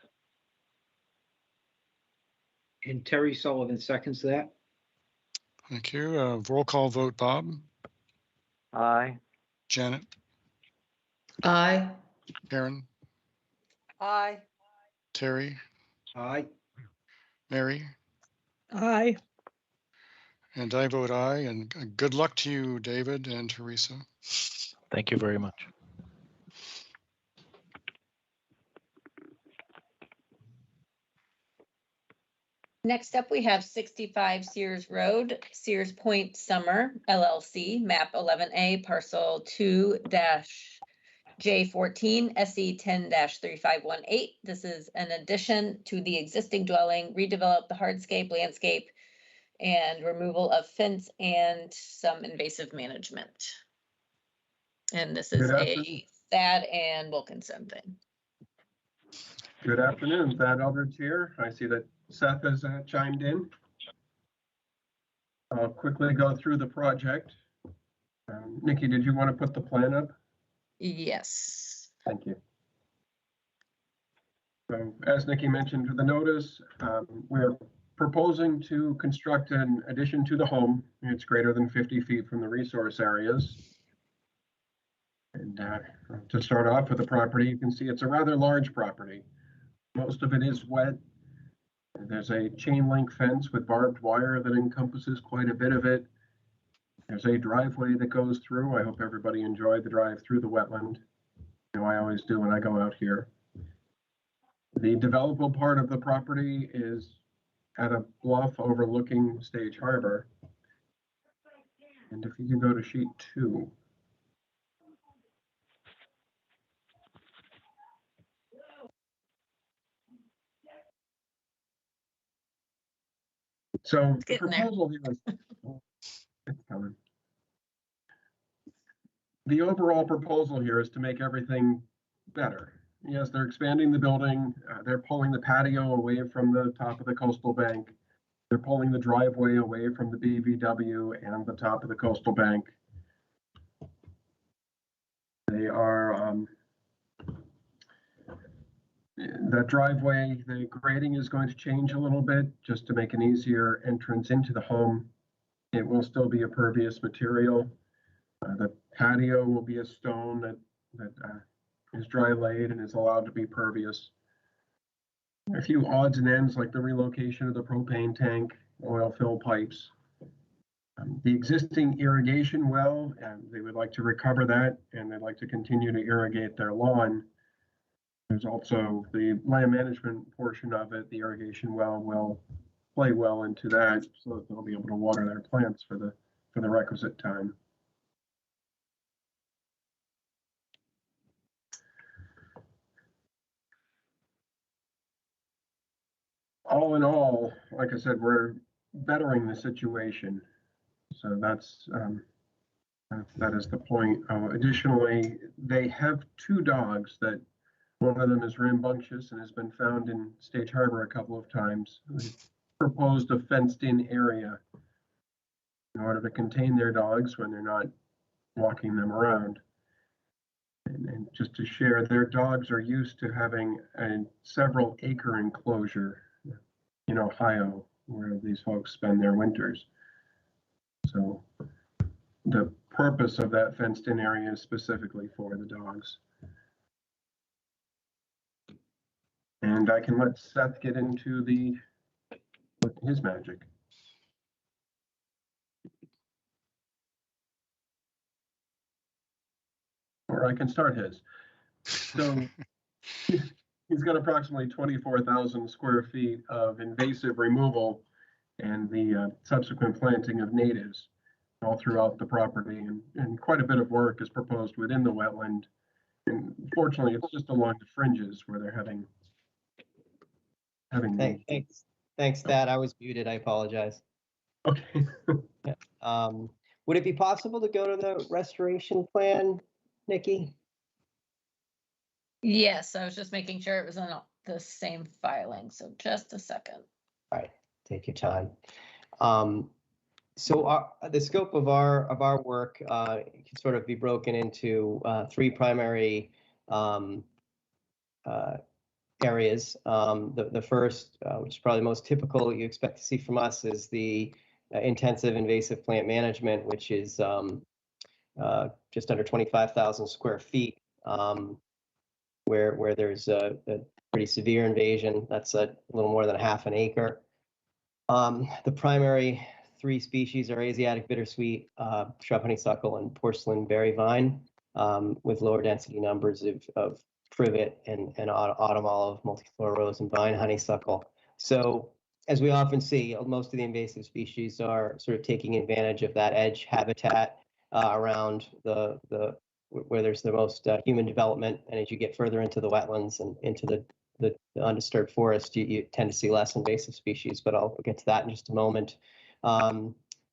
And Terry Sullivan seconds that. Thank you. Roll call vote, Bob. Aye. Janet. Aye. Karen. Aye. Terry. Aye. Mary. Aye. And I vote aye. And good luck to you, David and Teresa. Thank you very much. Next up, we have 65 Sears Road, Sears Point Summer LLC, map 11A, parcel 2-J14, SE 10-3518. This is an addition to the existing dwelling, redevelop the hardscape, landscape, and removal of fence and some invasive management. And this is Good a afternoon. Thad and Wilkinson thing. Good afternoon, Thad Eldridge here. I see that Seth has chimed in. I'll quickly go through the project. Nikki, did you want to put the plan up? Yes. Thank you. So as Nikki mentioned to the notice, we're proposing to construct an addition to the home. It's greater than 50 feet from the resource areas. And to start off with the property, you can see it's a rather large property. Most of it is wet. There's a chain link fence with barbed wire that encompasses quite a bit of it. There's a driveway that goes through. I hope everybody enjoyed the drive through the wetland. You know, I always do when I go out here. The developable part of the property is at a bluff overlooking Stage Harbor. And if you can go to sheet 2. So the getting there. proposal here is, it's coming. The overall proposal here is to make everything better. Yes, they're expanding the building. They're pulling the patio away from the top of the coastal bank. They're pulling the driveway away from the BVW and the top of the coastal bank. They are, that driveway, the grading is going to change a little bit just to make an easier entrance into the home. It will still be a pervious material. The patio will be a stone that is dry laid and is allowed to be pervious. A few odds and ends like the relocation of the propane tank, oil fill pipes. The existing irrigation well, they would like to recover that, and they'd like to continue to irrigate their lawn. There's also the land management portion of it. The irrigation well will play well into that, so that they'll be able to water their plants for the requisite time. All in all, like I said, we're bettering the situation. So that is the point. Additionally, they have two dogs that one of them is rambunctious and has been found in Stage Harbor a couple of times. They proposed a fenced-in area in order to contain their dogs when they're not walking them around. And just to share, their dogs are used to having a several acre enclosure in Ohio where these folks spend their winters. So the purpose of that fenced-in area is specifically for the dogs. And I can let Seth get into his magic. Or I can start his. So he's got approximately 24,000 square feet of invasive removal and the subsequent planting of natives all throughout the property. And quite a bit of work is proposed within the wetland. And fortunately, it's just along the fringes where they're having. Thanks, Thad. I was muted. I apologize. Okay. Would it be possible to go to the restoration plan, Nikki? Yes, I was just making sure it was in the same filing, so just a second. All right, take your time. So the scope of our work can sort of be broken into three primary areas. The first, which is probably most typical you expect to see from us, is the intensive invasive plant management, which is just under 25,000 square feet, where there's a pretty severe invasion. That's a little more than a half an acre. The primary three species are Asiatic bittersweet, shrub honeysuckle, and porcelain berry vine, with lower density numbers of privet and autumn olive, multiflora rose, and vine honeysuckle. So as we often see, most of the invasive species are sort of taking advantage of that edge habitat around where there's the most human development. And as you get further into the wetlands and into the undisturbed forest, you tend to see less invasive species, but I'll get to that in just a moment.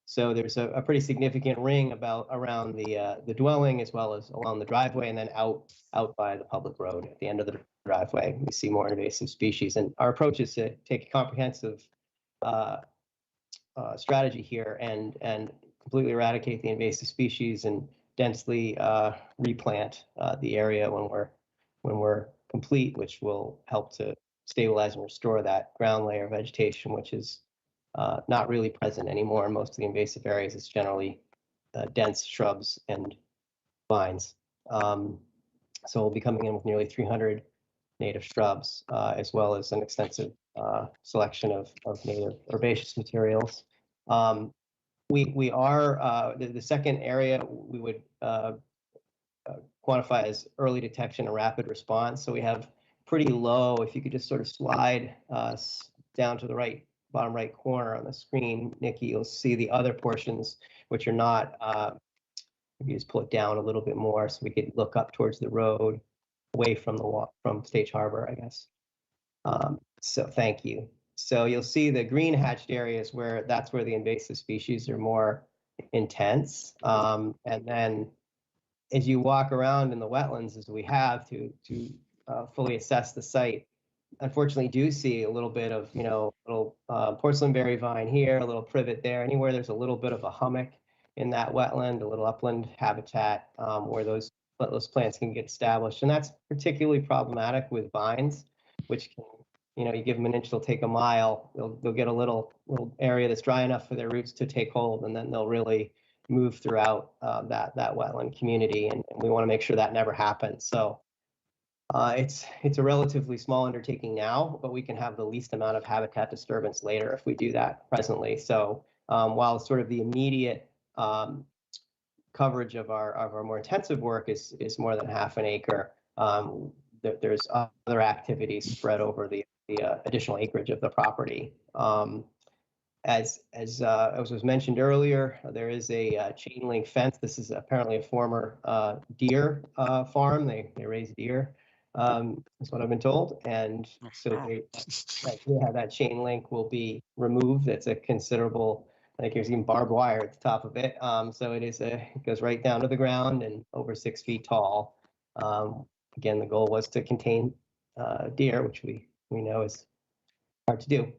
So there's a pretty significant ring around the dwelling, as well as along the driveway, and then out by the public road at the end of the driveway. We see more invasive species, and our approach is to take a comprehensive strategy here and completely eradicate the invasive species and densely replant the area when we're complete, which will help to stabilize and restore that ground layer vegetation, which is not really present anymore in most of the invasive areas. It's generally dense shrubs and vines. So we'll be coming in with nearly 300 native shrubs, as well as an extensive selection of native herbaceous materials. We are, the second area we would quantify as early detection and rapid response. So we have pretty low, if you could just sort of slide down to the bottom right corner on the screen, Nikki, you'll see the other portions, which are not, if you just pull it down a little bit more so we could look up towards the road, away from from Stage Harbor, I guess. So thank you. So you'll see the green hatched areas where that's where the invasive species are more intense. And then as you walk around in the wetlands, as we have to fully assess the site, unfortunately do see a little bit of, little porcelain berry vine here, a little privet there, anywhere there's a little bit of a hummock in that wetland, a little upland habitat where those plants can get established. And that's particularly problematic with vines, which can, you give them an inch, they'll take a mile. They'll get a little area that's dry enough for their roots to take hold, and then they'll really move throughout that wetland community. And we want to make sure that never happens. So it's a relatively small undertaking now, but we can have the least amount of habitat disturbance later if we do that presently. So while sort of the immediate coverage of our more intensive work is more than half an acre, there's other activities spread over the additional acreage of the property. As was mentioned earlier, there is a chain link fence. This is apparently a former deer farm. They raise deer. That's what I've been told. And so that chain link will be removed. It's a considerable, I think there's even barbed wire at the top of it. So it goes right down to the ground and over 6 feet tall. Again, the goal was to contain deer, which we know is hard to do.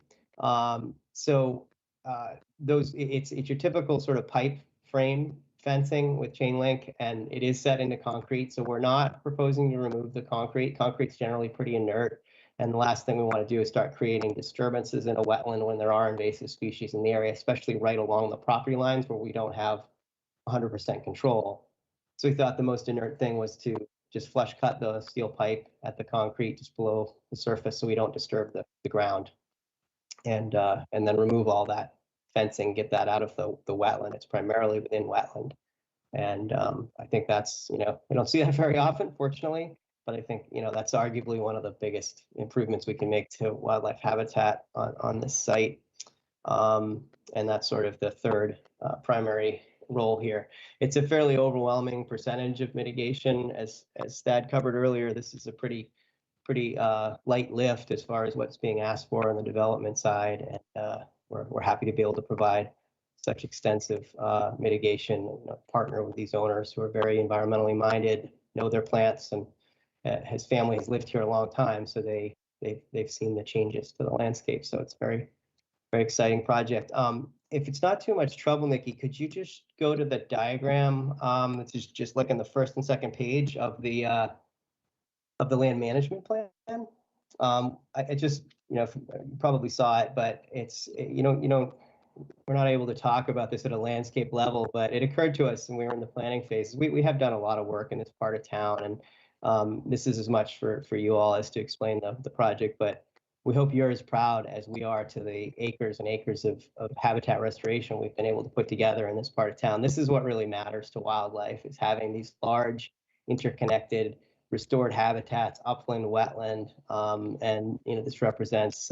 It's your typical sort of pipe frame fencing with chain link, and it is set into concrete. So we're not proposing to remove the concrete. Concrete's generally pretty inert. And the last thing we want to do is start creating disturbances in a wetland when there are invasive species in the area, especially right along the property lines where we don't have 100% control. So we thought the most inert thing was to just flush cut the steel pipe at the concrete just below the surface so we don't disturb the ground. And then remove all that fencing, get that out of the wetland. It's primarily within wetland. And I think that's, we don't see that very often, fortunately, but I think, that's arguably one of the biggest improvements we can make to wildlife habitat on this site. And that's sort of the third primary role here. It's a fairly overwhelming percentage of mitigation. As Thad covered earlier, this is a pretty light lift as far as what's being asked for on the development side. And we're happy to be able to provide such extensive mitigation, partner with these owners who are very environmentally minded, know their plants, and his family has lived here a long time. So they've seen the changes to the landscape. So it's very, very exciting project. If it's not too much trouble, Nikki, could you just go to the diagram? It's just like in the first and second page of the land management plan. I just, you probably saw it, but it's, we're not able to talk about this at a landscape level, but it occurred to us when we were in the planning phase. We have done a lot of work in this part of town, and this is as much for you all as to explain the project, but we hope you're as proud as we are to the acres and acres of habitat restoration we've been able to put together in this part of town. This is what really matters to wildlife, is having these large, interconnected, restored habitats, upland, wetland, and this represents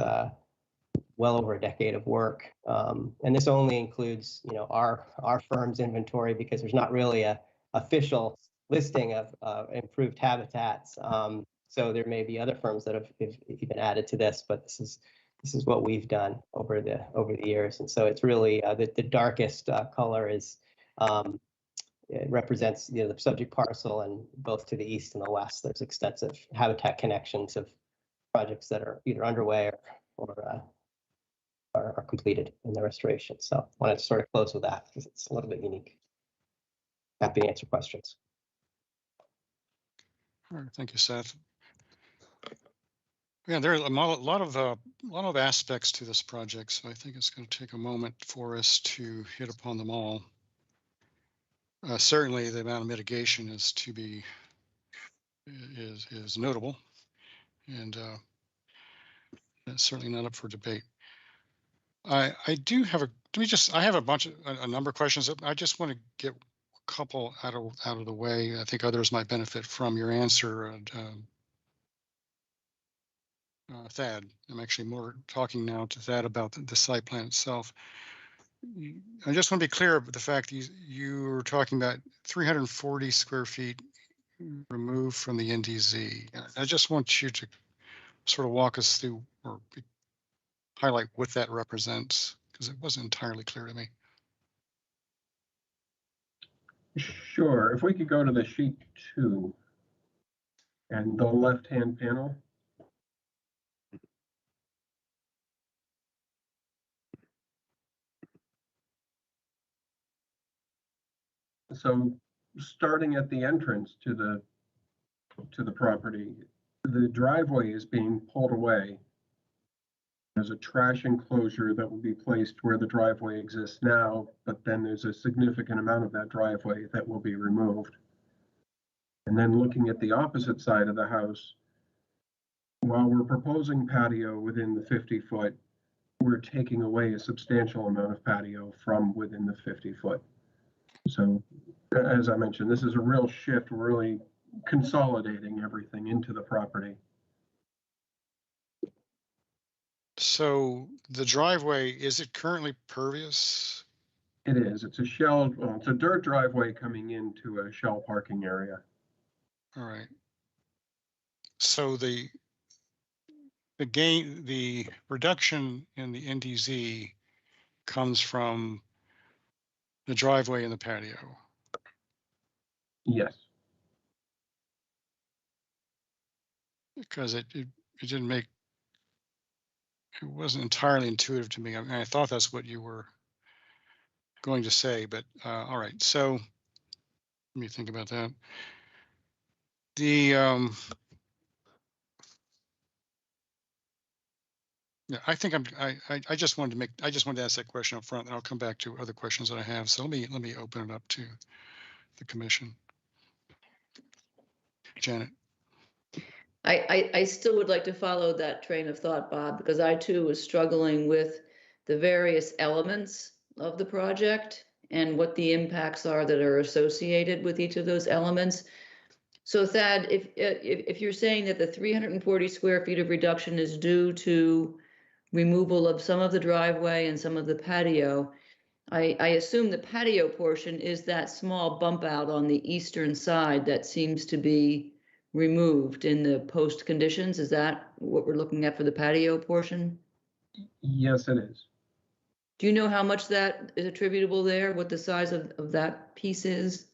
well over a decade of work. And this only includes our firm's inventory, because there's not really a official listing of improved habitats. So there may be other firms that have even added to this, but this is what we've done over the years. And so it's really the darkest color is. It represents the subject parcel, and both to the east and the west, there's extensive habitat connections of projects that are either underway or are completed in the restoration. So I wanted to sort of close with that because it's a little bit unique. Happy to answer questions. All right, thank you, Seth. Yeah, there are a lot of aspects to this project, so I think it's going to take a moment for us to hit upon them all. Certainly, the amount of mitigation is notable, and that's certainly not up for debate. I have a number of questions. I just want to get a couple out of the way. I think others might benefit from your answer. And Thad, I'm actually more talking now to Thad about the site plan itself. I just want to be clear about the fact you were talking about 340 square feet removed from the NDZ. I just want you to sort of walk us through or highlight what that represents? Because it wasn't entirely clear to me. Sure, if we could go to the sheet 2 and the left-hand panel. So starting at the entrance to the property, the driveway is being pulled away. There's a trash enclosure that will be placed where the driveway exists now, but then there's a significant amount of that driveway that will be removed. And then looking at the opposite side of the house, while we're proposing patio within the 50-foot, we're taking away a substantial amount of patio from within the 50-foot. So as I mentioned, this is a real shift. We're really consolidating everything into the property. So the driveway, is it currently pervious? It is. It's a shell, well, it's a dirt driveway coming into a shell parking area. All right. So the reduction in the NDZ comes from the driveway and the patio. Yes. Because it didn't make, it wasn't entirely intuitive to me. I mean, I thought that's what you were going to say, but all right. So let me think about that. The yeah, I think I just wanted to ask that question up front, and I'll come back to other questions that I have. So let me open it up to the commission. Janet. I still would like to follow that train of thought, Bob, because I too was struggling with the various elements of the project and what the impacts are that are associated with each of those elements. So Thad, if you're saying that the 340 square feet of reduction is due to removal of some of the driveway and some of the patio, I assume the patio portion is that small bump out on the eastern side that seems to be removed in the post conditions. Is that what we're looking at for the patio portion? Yes, it is. Do you know how much that is attributable there, what the size of that piece is?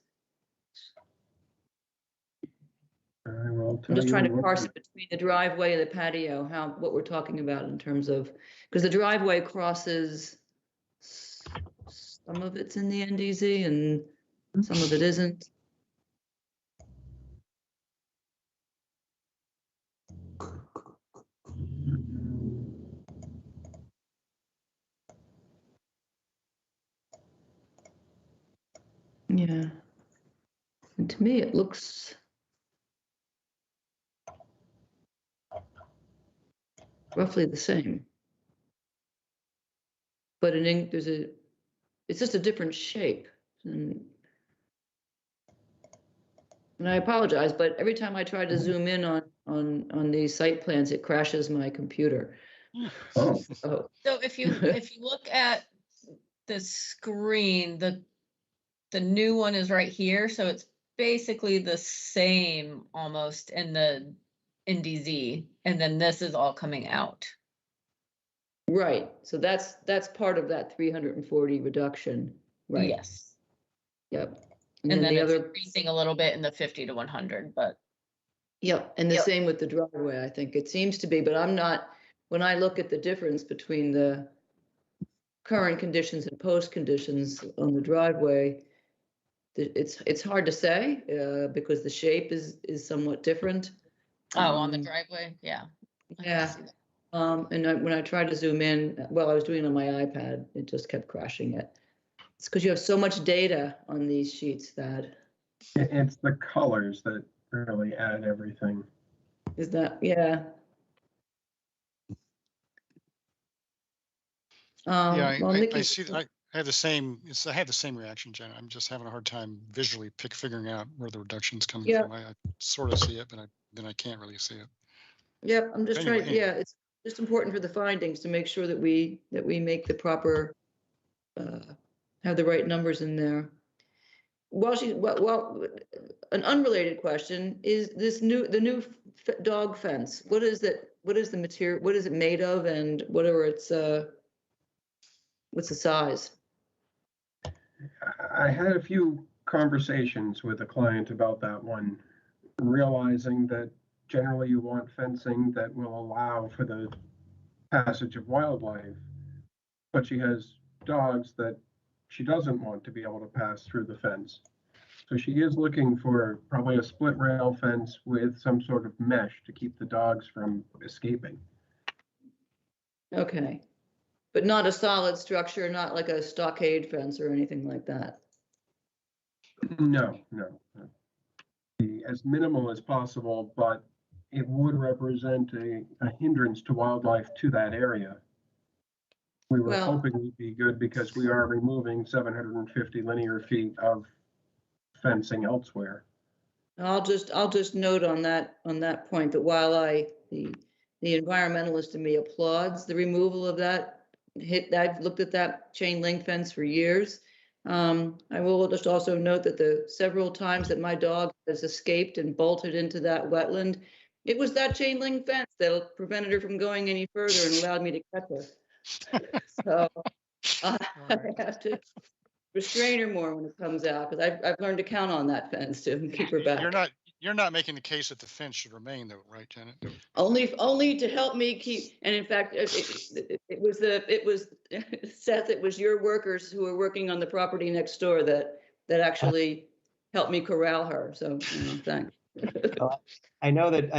I will tell I'm just trying to you parse it between the driveway and the patio, what we're talking about in terms of, because the driveway crosses, some of it's in the NDZ and some of it isn't. Yeah. And to me, it looks roughly the same. But it's just a different shape. And I apologize, but every time I try to zoom in on these site plans, it crashes my computer. Oh. Oh. So if you look at the screen, the new one is right here, so it's basically the same almost in the NDZ, and then this is all coming out. Right. So that's part of that 340 reduction. Right. Yes. Yep. And then then the it's other, increasing a little bit in the 50 to 100, but yep. And the same with the driveway, I think it seems to be, but I'm not, when I look at the difference between the current conditions and post conditions on the driveway, it's hard to say because the shape is somewhat different. on the driveway, yeah. Yeah. When I tried to zoom in, well, I was doing it on my iPad, it just kept crashing it. It's because you have so much data on these sheets that. It's the colors that really add everything. Is that, yeah. Yeah, Well, Nikki, I see. I have the same. I had the same reaction, Jen. I'm just having a hard time visually figuring out where the reduction's coming from. I sort of see it, but then I can't really see it. Yep, I'm just Anyway, trying. Yeah, it's just important for the findings to make sure that we make the proper, have the right numbers in there. Well, an unrelated question is the new dog fence. What is it? what is the material, what is it made of, and whatever it's, what's the size? I had a few conversations with a client about that one, realizing that generally you want fencing that will allow for the passage of wildlife, but she has dogs that she doesn't want to be able to pass through the fence. So she is looking for probably a split rail fence with some sort of mesh to keep the dogs from escaping. Okay. But not a solid structure, not like a stockade fence or anything like that. No. Be as minimal as possible, but it would represent a hindrance to wildlife to that area. We were Well- hoping it would be good because we are removing 750 linear feet of fencing elsewhere. I'll just note on that point that while the environmentalist in me applauds the removal of that I've looked at that chain link fence for years. I will just also note that the several times that my dog has escaped and bolted into that wetland, it was that chain link fence that prevented her from going any further and allowed me to catch her. So I have to restrain her more when it comes out, because I've learned to count on that fence to keep her back. You're not making the case that the fence should remain though, right, Janet? Only to help me keep, and in fact, it was Seth, it was your workers who were working on the property next door that actually helped me corral her. So thanks. I know that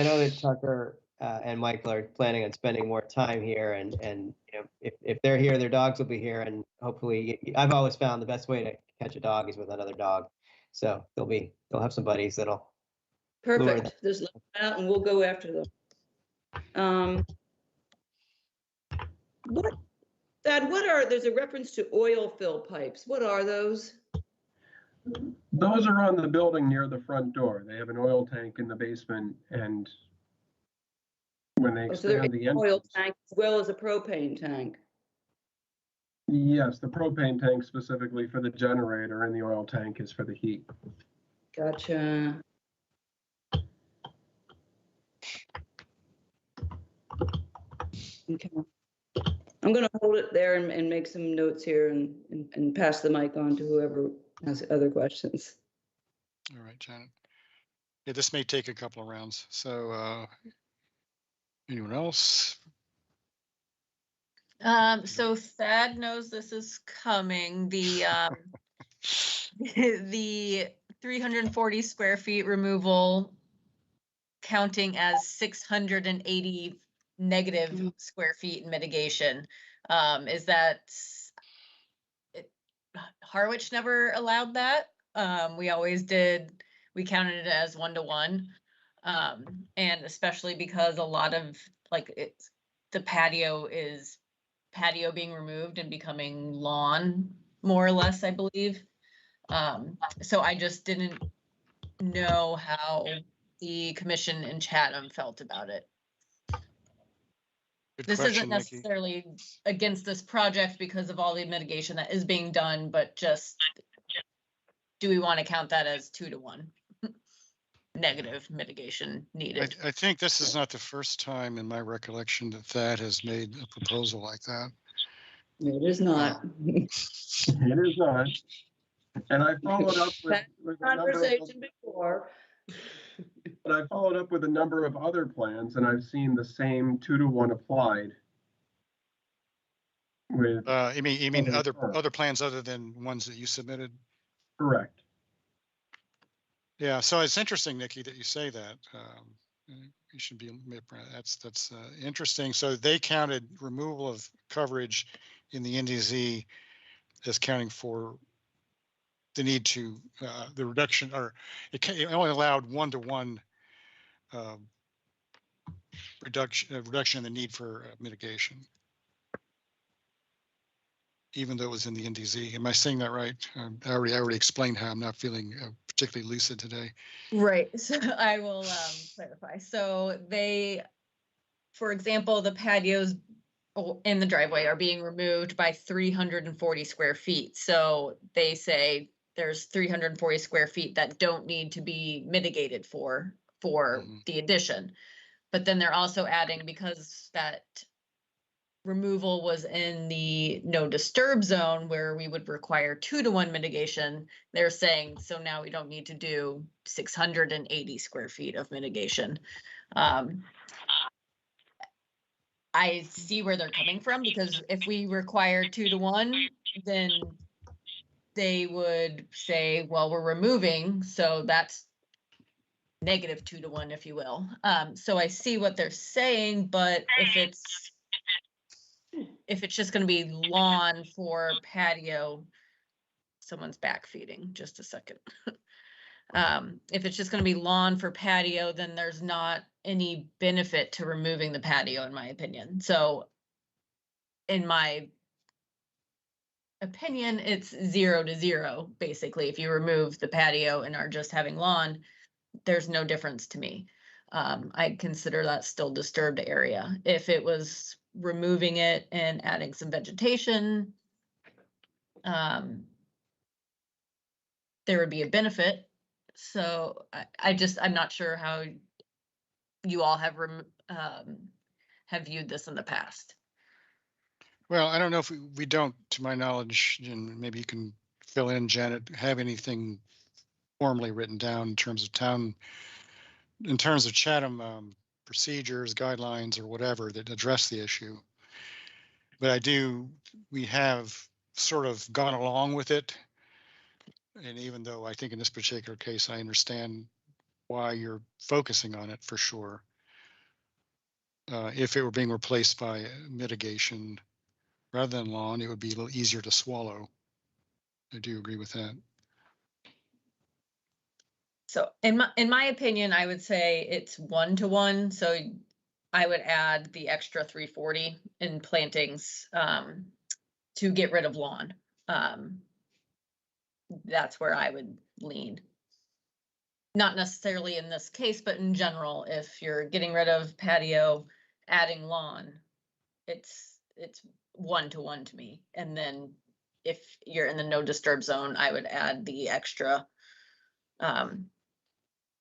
Tucker and Michael are planning on spending more time here, and you know, if they're here, their dogs will be here, and hopefully, I've always found the best way to catch a dog is with another dog. So they'll have some buddies that'll. Perfect. Just let them out and we'll go after them. There's a reference to oil fill pipes. What are those? Those are on the building near the front door. They have an oil tank in the basement, and when they So they're expand the an oil entrance, tank as well as a propane tank. yes, the propane tank specifically for the generator and the oil tank is for the heat. Gotcha. Okay. I'm going to hold it there and make some notes here and pass the mic on to whoever has other questions. All right, Janet. Yeah, this may take a couple of rounds. So anyone else? So Thad knows this is coming. The the 340 square feet removal counting as 680 negative square feet mitigation. Is that Harwich never allowed that? We always did. We counted it as 1-to-1, and especially because a lot of the patio being removed and becoming lawn, more or less, I believe. So I just didn't know how the commission in Chatham felt about it. Good This question, isn't Nikki. necessarily against this project because of all the mitigation that is being done, but just, do we want to count that as 2-to-1? Negative mitigation needed. I think this is not the first time in my recollection that Thad has made a proposal like that. It is not. It is not. And I followed up with a number of, Conversation before. but I followed up with a number of other plans, and I've seen the same 2-to-1 applied. With You mean Other other plans other than ones that you submitted? correct. Yeah, so it's interesting, Nikki, that you say that. You should be, that's interesting. So they counted removal of coverage in the NDZ as counting for the need to, the reduction, or it only allowed 1-to-1 reduction in the need for mitigation, even though it was in the NDZ. Am I saying that right? I already explained how I'm not feeling particularly lucid today. Right. So I will clarify. So for example, the patios in the driveway are being removed by 340 square feet. So they say there's 340 square feet that don't need to be mitigated for the addition. But then they're also adding, because that removal was in the no disturb zone where we would require 2-to-1 mitigation, they're saying, so now we don't need to do 680 square feet of mitigation. I see where they're coming from, because if we require 2-to-1, then they would say, well, we're removing, so that's negative 2-to-1, if you will. So I see what they're saying, but if it's just gonna be lawn for patio, someone's back feeding, just a second. If it's just gonna be lawn for patio, then there's not any benefit to removing the patio, in my opinion. So in my opinion, it's 0 to 0, basically. If you remove the patio and are just having lawn, there's no difference to me. I consider that still disturbed area. If it was removing it and adding some vegetation, there would be a benefit. So I'm not sure how you all have viewed this in the past. Well, I don't know if we don't, to my knowledge, and maybe you can fill in, Janet, have anything formally written down in terms of Chatham procedures, guidelines, or whatever that address the issue. But we have sort of gone along with it. And even though I think in this particular case, I understand why you're focusing on it for sure. If it were being replaced by mitigation rather than lawn, it would be a little easier to swallow. I do agree with that. So in my opinion, I would say it's 1-to-1. So I would add the extra 340 in plantings to get rid of lawn. That's where I would lean. Not necessarily in this case, but in general, if you're getting rid of patio, adding lawn, it's 1-to-1 to me. And then if you're in the no disturb zone, I would add the extra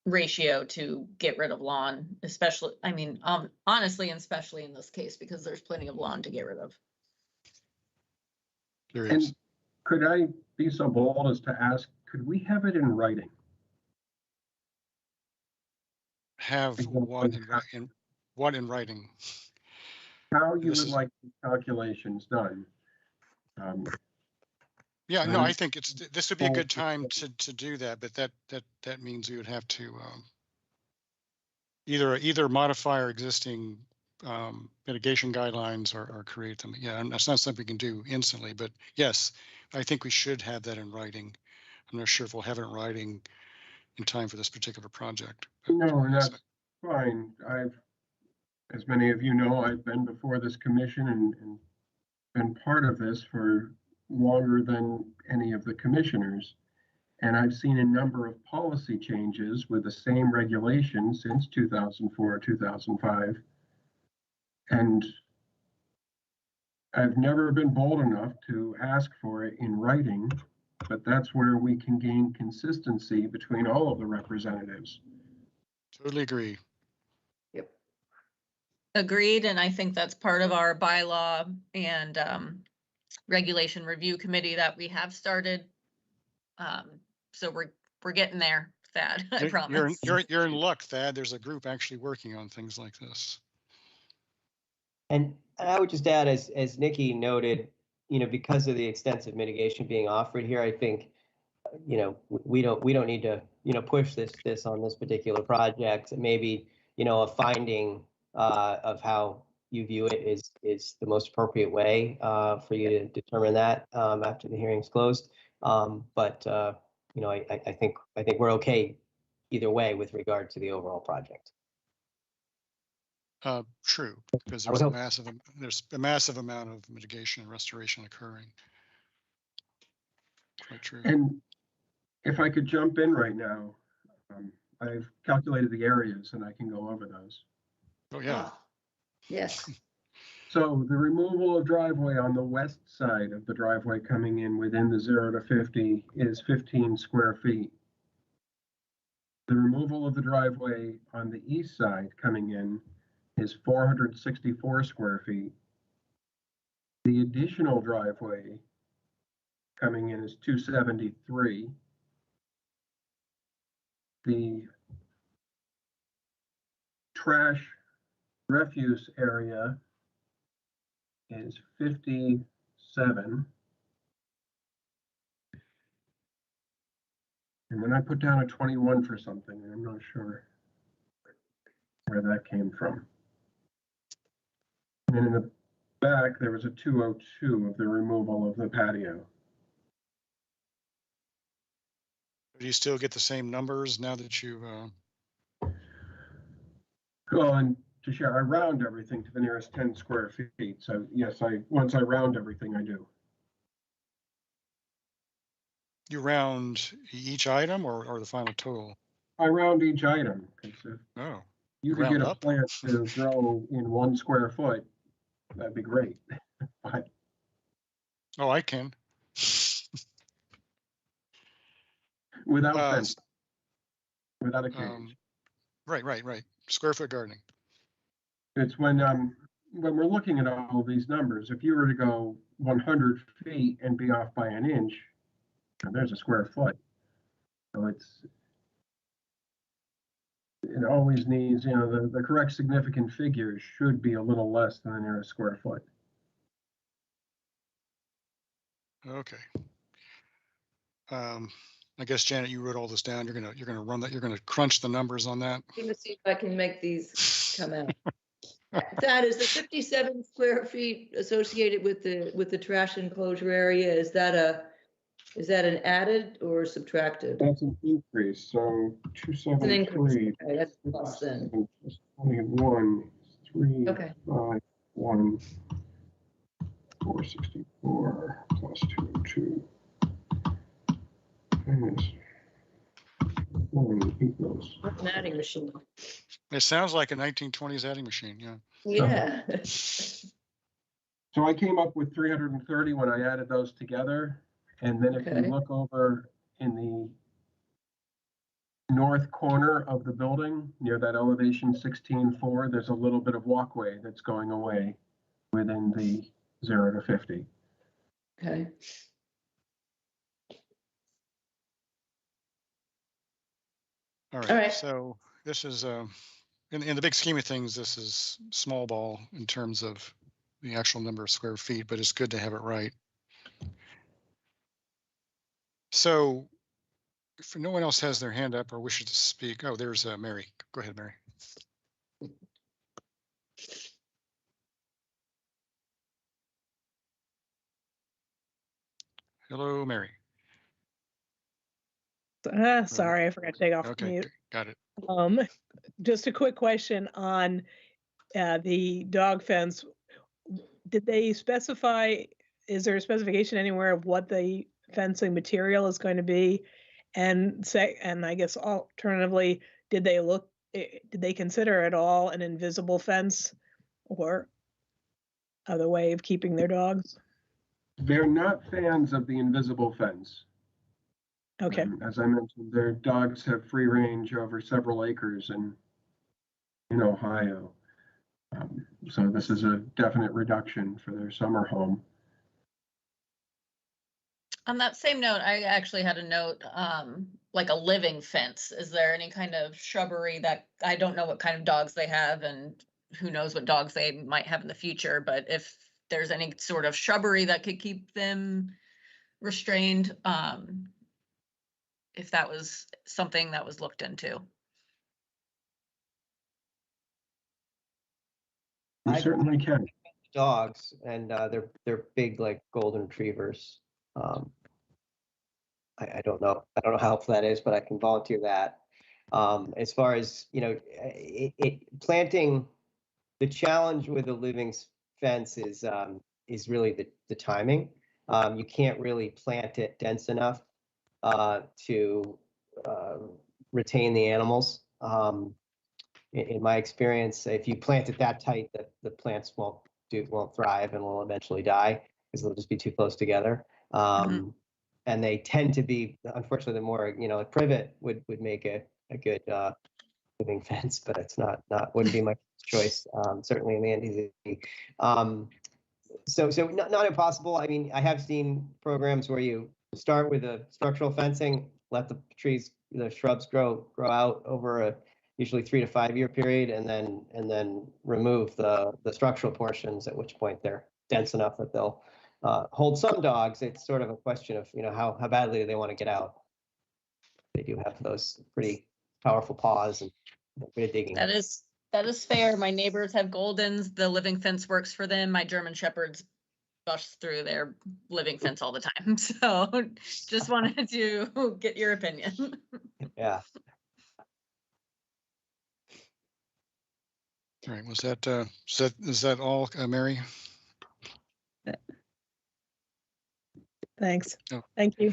ratio to get rid of lawn, especially, I mean, honestly, and especially in this case, because there's plenty of lawn to get rid of. There And is. could I be so bold as to ask, could we have it in writing? Have what in writing? How you This would is- like the calculations done? Yeah, no, Um, I think this would be a good time to do that, but that means we would have to either modify our existing mitigation guidelines or create them. Yeah, and that's not something we can do instantly, but yes, I think we should have that in writing. I'm not sure if we'll have it in writing in time for this particular project. No, and that's fine. As many of you know, I've been before this commission and been part of this for longer than any of the commissioners. And I've seen a number of policy changes with the same regulation since 2004, 2005. And I've never been bold enough to ask for it in writing, but that's where we can gain consistency between all of the representatives. Totally agree. Yep. Agreed, and I think that's part of our bylaw and regulation review committee that we have started. So we're getting there, Thad, I promise. You're in luck, Thad. There's a group actually working on things like this. And I would just add, as Nikki noted, because of the extensive mitigation being offered here, I think, we don't need to, push this on this particular project. Maybe, a finding of how you view it is the most appropriate way for you to determine that after the hearing's closed. But I think we're okay either way with regard to the overall project. True, because I would there's a massive amount of mitigation and restoration occurring. Quite true. And if I could jump in right now, I've calculated the areas and I can go over those. Oh, yeah. Yes. So the removal of driveway on the west side of the driveway coming in within the 0 to 50 is 15 square feet. The removal of the driveway on the east side coming in is 464 square feet. The additional driveway coming in is 273. The trash refuse area is 57. And then I put down a 21 for something, and I'm not sure where that came from. And then in the back, there was a 202 of the removal of the patio. Do you still get the same numbers now that you, Well, and to share, I round everything to the nearest 10 square feet. So yes, once I round everything, I do. you round each item or the final total? I round each item, because if Oh, you could round get a up? plant to grow in 1 square foot, that'd be great. But Oh, I can. without Uh, fence, without a cage. Right. Square foot gardening. It's when we're looking at all these numbers, if you were to go 100 feet and be off by an inch, there's a square foot. So it always needs, the correct significant figure should be a little less than the nearest square foot. Okay. I guess Janet, you wrote all this down. You're gonna run that. You're gonna crunch the numbers on that. Let me see if I can make these come out. That is the 57 square feet associated with the trash enclosure area. Is that an added or subtracted? That's an increase. So It's an increase. 273. Okay, that's plus then. 21, 3, Okay. 5, 1, 464 plus 202. Minus 1 equals. An adding machine. It sounds like a 1920s adding machine. Yeah. Yeah. So I came up with 330 when I added those together. And then if Okay. you look over in the north corner of the building, near that elevation 16.4, there's a little bit of walkway that's going away within the 0 to 50. Okay. All All right. right. So this is in the big scheme of things, this is small ball in terms of the actual number of square feet, but it's good to have it right. So if no one else has their hand up or wishes to speak, oh, there's Mary. Go ahead, Mary. Hello, Mary. Sorry, I forgot to take off Okay, mute. got it. Just a quick question on the dog fence. Did they specify, is there a specification anywhere of what the fencing material is going to be? And I guess alternatively, did they consider at all an invisible fence or other way of keeping their dogs? They're not fans of the invisible fence. Okay. As I mentioned, their dogs have free range over several acres in Ohio. So this is a definite reduction for their summer home. On that same note, I actually had a note, like a living fence. Is there any kind of shrubbery that, I don't know what kind of dogs they have and who knows what dogs they might have in the future, but if there's any sort of shrubbery that could keep them restrained, if that was something that was looked into. You certainly can. Dogs, and they're big like golden retrievers. I don't know. I don't know how helpful that is, but I can volunteer that. As far as planting, the challenge with a living fence is really the timing. You can't really plant it dense enough to retain the animals. In my experience, if you plant it that tight, the plants won't thrive and will eventually die because they'll just be too close together. And they tend to be, unfortunately, the more like privet would make a good living fence, but it's wouldn't be my choice, certainly in the NDZ. So not impossible. I mean, I have seen programs where you start with a structural fencing, let the shrubs grow out over a usually 3 to 5 year period, and then remove the structural portions, at which point they're dense enough that they'll hold some dogs. It's sort of a question of, how badly do they want to get out. They do have those pretty powerful paws and good digging. That is fair. My neighbors have Goldens. The living fence works for them. My German Shepherds bust through their living fence all the time. So just wanted to get your opinion. Yeah. All right, is that all, Mary? Thanks. Oh. Thank you.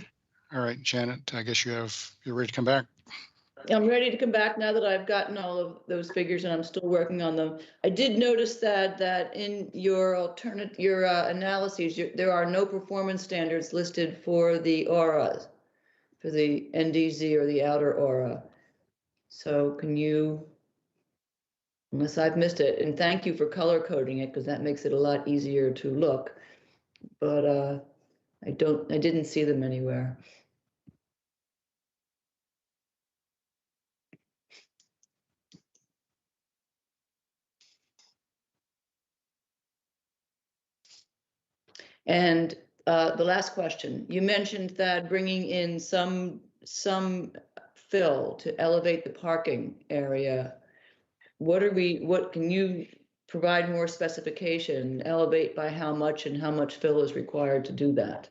All right, Janet, I guess you're ready to come back? I'm ready to come back now that I've gotten all of those figures and I'm still working on them. I did notice that in your analyses, there are no performance standards listed for the auras, for the NDZ or the outer aura. So can you, unless I've missed it, and thank you for color coding it because that makes it a lot easier to look, but I didn't see them anywhere. And the last question, you mentioned that bringing in some fill to elevate the parking area. What can you provide more specification, elevate by how much and how much fill is required to do that?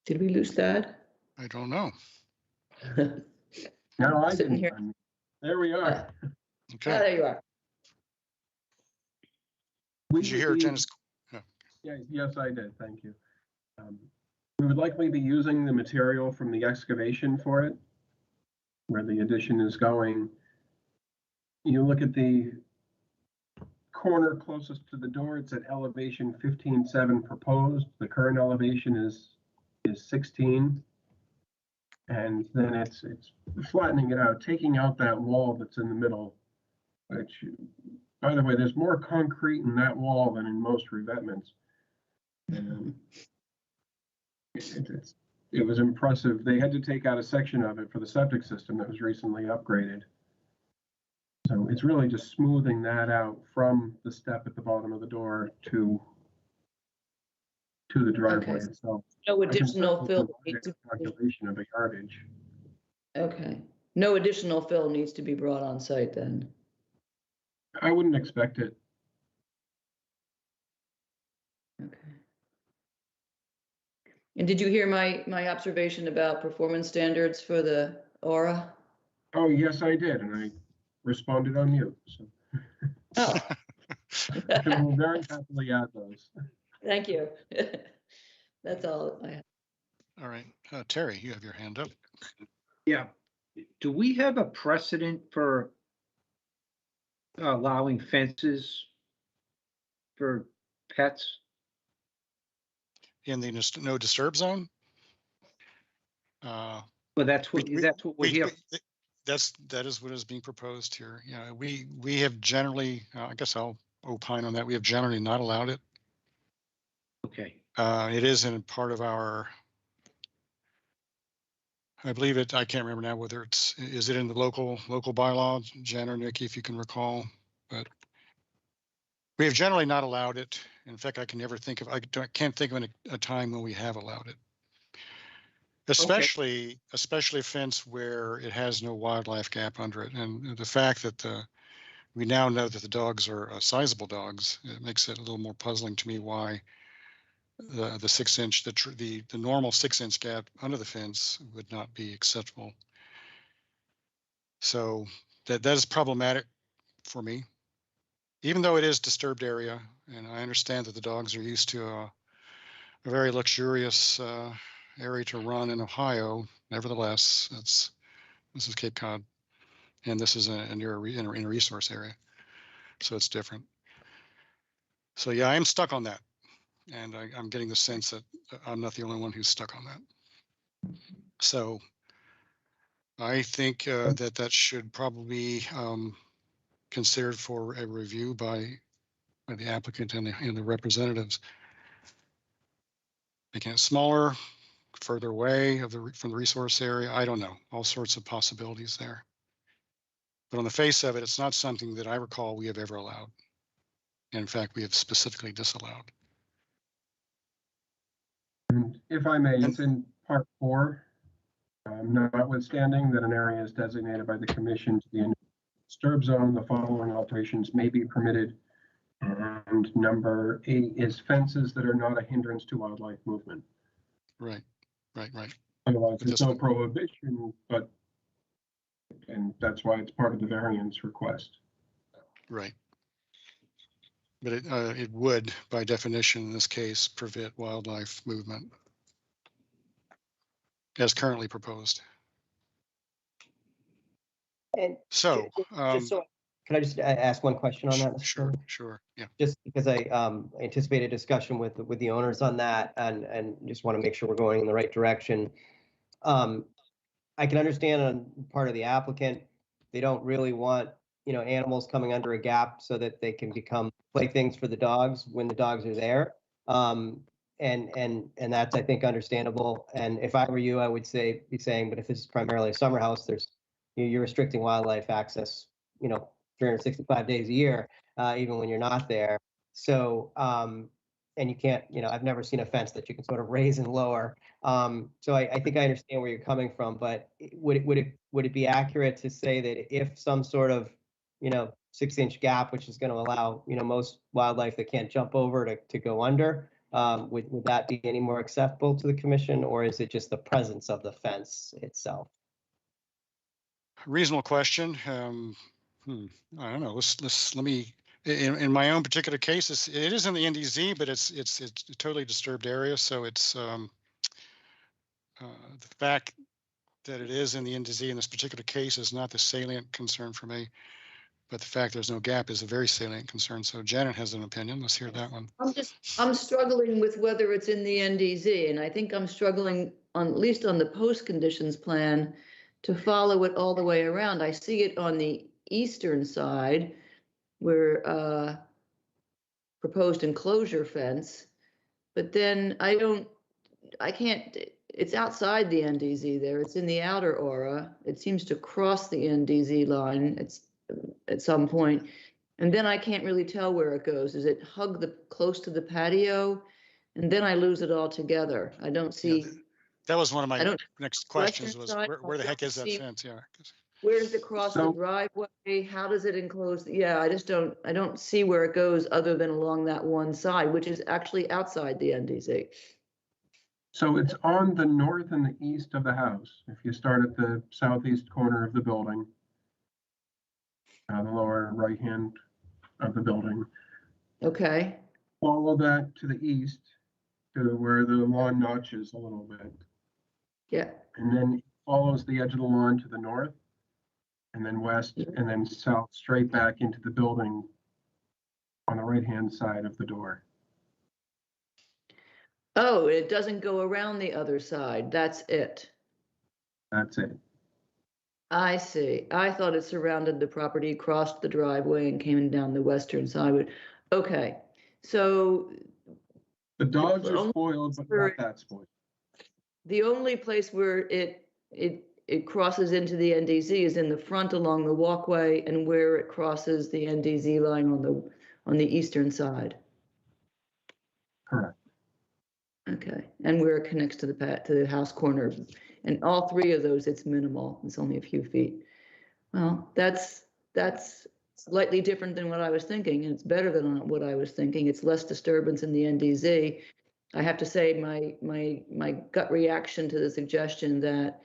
Did we lose that? I don't know. No, I Sitting didn't. here. I mean, there we are. Okay. There you are. We Did you would hear be- Jenna's? Yeah, yes, I did. Thank you. We would likely be using the material from the excavation for it, where the addition is going. You look at the corner closest to the door, it's at elevation 15.7 proposed. The current elevation is 16. And then it's flattening it out, taking out that wall that's in the middle, which, by the way, there's more concrete in that wall than in most revetments. It was impressive. They had to take out a section of it for the septic system that was recently upgraded. So it's really just smoothing that out from the step at the bottom of the door to the driveway Okay. itself. No additional fill. Calculation of a yardage. Okay. No additional fill needs to be brought on site then. I wouldn't expect it. Okay. And did you hear my observation about performance standards for the aura? Oh, yes, I did, and I responded on mute. So Oh. I will very happily add those. Thank you. That's all I have. All right, Terry, you have your hand up. Yeah. Do we have a precedent for allowing fences for pets? In the no disturb zone? Well, that's what we're here. That is what is being proposed here. Yeah, we have generally, I guess I'll opine on that. We have generally not allowed it. Okay. It is in part of our, I believe it, I can't remember now whether is it in the local bylaw, Jen or Nikki, if you can recall, but we have generally not allowed it. In fact, I can't think of a time when we have allowed it. Especially a fence where it has no wildlife gap under it. And the fact that we now know that the dogs are sizable dogs, it makes it a little more puzzling to me why the 6 inch, the normal 6 inch gap under the fence would not be acceptable. So that is problematic for me, even though it is disturbed area. And I understand that the dogs are used to a very luxurious area to run in Ohio. Nevertheless, this is Cape Cod, and this is in a resource area, so it's different. So yeah, I'm stuck on that. And I'm getting the sense that I'm not the only one who's stuck on that. So I think that should probably be considered for a review by the applicant and the representatives. Making it smaller, further away from the resource area. I don't know, all sorts of possibilities there. But on the face of it, it's not something that I recall we have ever allowed. And in fact, we have specifically disallowed. And if I may, it's in part 4. Notwithstanding that an area is designated by the commission to be in disturb zone, the following alterations may be permitted. And number 8 is fences that are not a hindrance to wildlife movement. Right. Otherwise, there's no prohibition, and that's why it's part of the variance request. Right. But it would, by definition, in this case, prevent wildlife movement as currently proposed. And so, can I just ask one question on that? Sure. Yeah. Just because I anticipate a discussion with the owners on that, and just want to make sure we're going in the right direction. I can understand on part of the applicant, they don't really want animals coming under a gap so that they can become playthings for the dogs when the dogs are there. And that's, I think, understandable. And if I were you, I would be saying, but if this is primarily a summer house, you're restricting wildlife access, 365 days a year, even when you're not there. So, and you can't, I've never seen a fence that you can sort of raise and lower. So I think I understand where you're coming from, but would it be accurate to say that if some sort of, 6-inch gap, which is going to allow, most wildlife that can't jump over to go under, would that be any more acceptable to the commission, or is it just the presence of the fence itself? Reasonable question. I don't know. Let me. In my own particular case, it is in the NDZ, but it's a totally disturbed area. So it's the fact that it is in the NDZ in this particular case is not the salient concern for me, but the fact there's no gap is a very salient concern. So Janet has an opinion. Let's hear that one. I'm struggling with whether it's in the NDZ, and I think I'm struggling at least on the post conditions plan to follow it all the way around. I see it on the eastern side where proposed enclosure fence, but then I can't, it's outside the NDZ there. It's in the outer aura. It seems to cross the NDZ line at some point. And then I can't really tell where it goes. Does it hug close to the patio? And then I lose it altogether. I don't see. Yeah, that was one of my next questions was where the heck is that fence? Yeah. Where does it cross the driveway? How does it enclose? Yeah, I don't see where it goes other than along that one side, which is actually outside the NDZ. So it's on the north and the east of the house. If you start at the southeast corner of the building, the lower right hand of the building. Okay. Follow that to the east to where the lawn notches a little bit. Yeah. And then it follows the edge of the lawn to the north, and then west, and then south, straight back into the building on the right-hand side of the door. Oh, it doesn't go around the other side. That's it. That's it. I see. I thought it surrounded the property, crossed the driveway, and came down the western side. Okay, so the dogs are spoiled, but not that spoiled. The only place where it crosses into the NDZ is in the front along the walkway, and where it crosses the NDZ line on the eastern side. Correct. Okay, and where it connects to the house corner, and all three of those, it's minimal. It's only a few feet. Well, that's slightly different than what I was thinking, and it's better than what I was thinking. It's less disturbance in the NDZ. I have to say my gut reaction to the suggestion that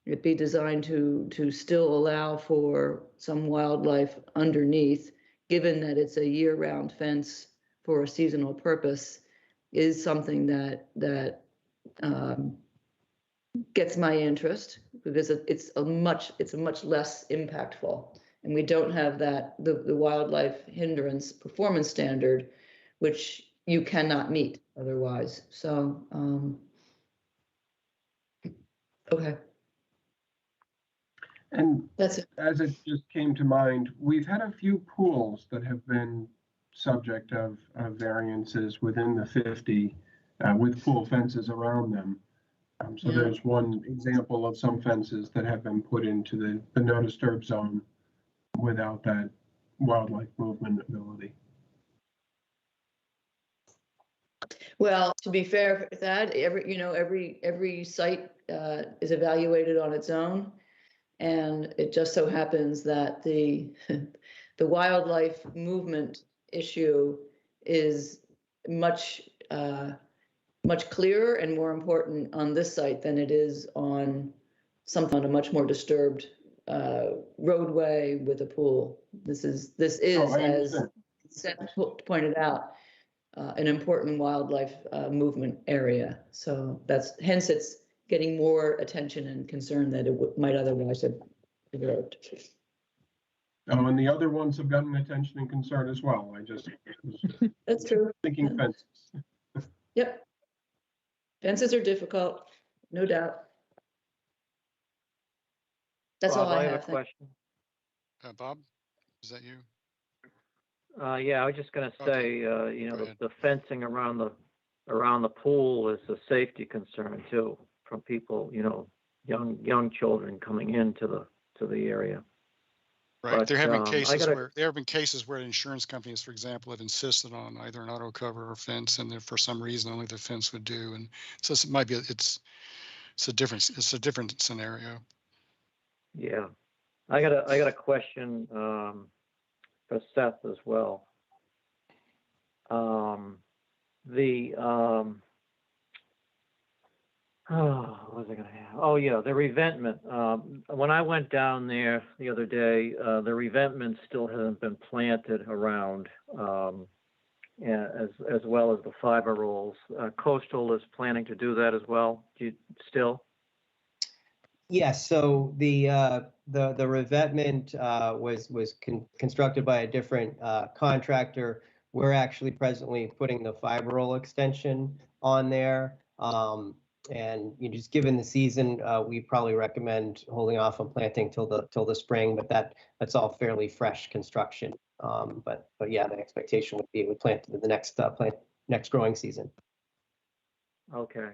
it be designed to still allow for some wildlife underneath, given that it's a year-round fence for a seasonal purpose, is something that gets my interest, because it's a much less impactful, and we don't have the wildlife hindrance performance standard which you cannot meet otherwise. So, okay, And that's it. as it just came to mind, we've had a few pools that have been subject of variances within the 50 with pool fences around them. So Yeah. there's one example of some fences that have been put into the no disturb zone without that wildlife movement ability. Well, to be fair, that every site is evaluated on its own, and it just so happens that the the wildlife movement issue is much much clearer and more important on this site than it is on something on a much more disturbed roadway with a pool. This is Oh, I as understand. Seth pointed out, an important wildlife movement area. So that's hence it's getting more attention and concern that it might otherwise have deserved. Oh, and the other ones have gotten attention and concern as well. I just was That's true. thinking Yeah. fences. Yep. Fences are difficult, no doubt. That's all Bob, I have a have. Thank- question. Bob, is that you? Yeah, I was just gonna Okay. say, you know, Go ahead. the fencing around the pool is a safety concern too, from people, you know, young children coming into the area. Right. But, There have been I cases gotta- where there have been cases where insurance companies, for example, have insisted on either an auto cover or fence, and then for some reason only the fence would do. And so it might be it's a different scenario. Yeah, I got a question for Seth as well. What was I gonna have? Oh yeah, the revetment. When I went down there the other day, the revetment still hasn't been planted around, as well as the fiber rolls. Coastal is planning to do that as well. Do you still? Yes, so the revetment was constructed by a different contractor. We're actually presently putting the fiber roll extension on there. And you know, just given the season, we probably recommend holding off on planting till the spring, but that's all fairly fresh construction. But yeah, the expectation would be it would plant in the next growing season. Okay.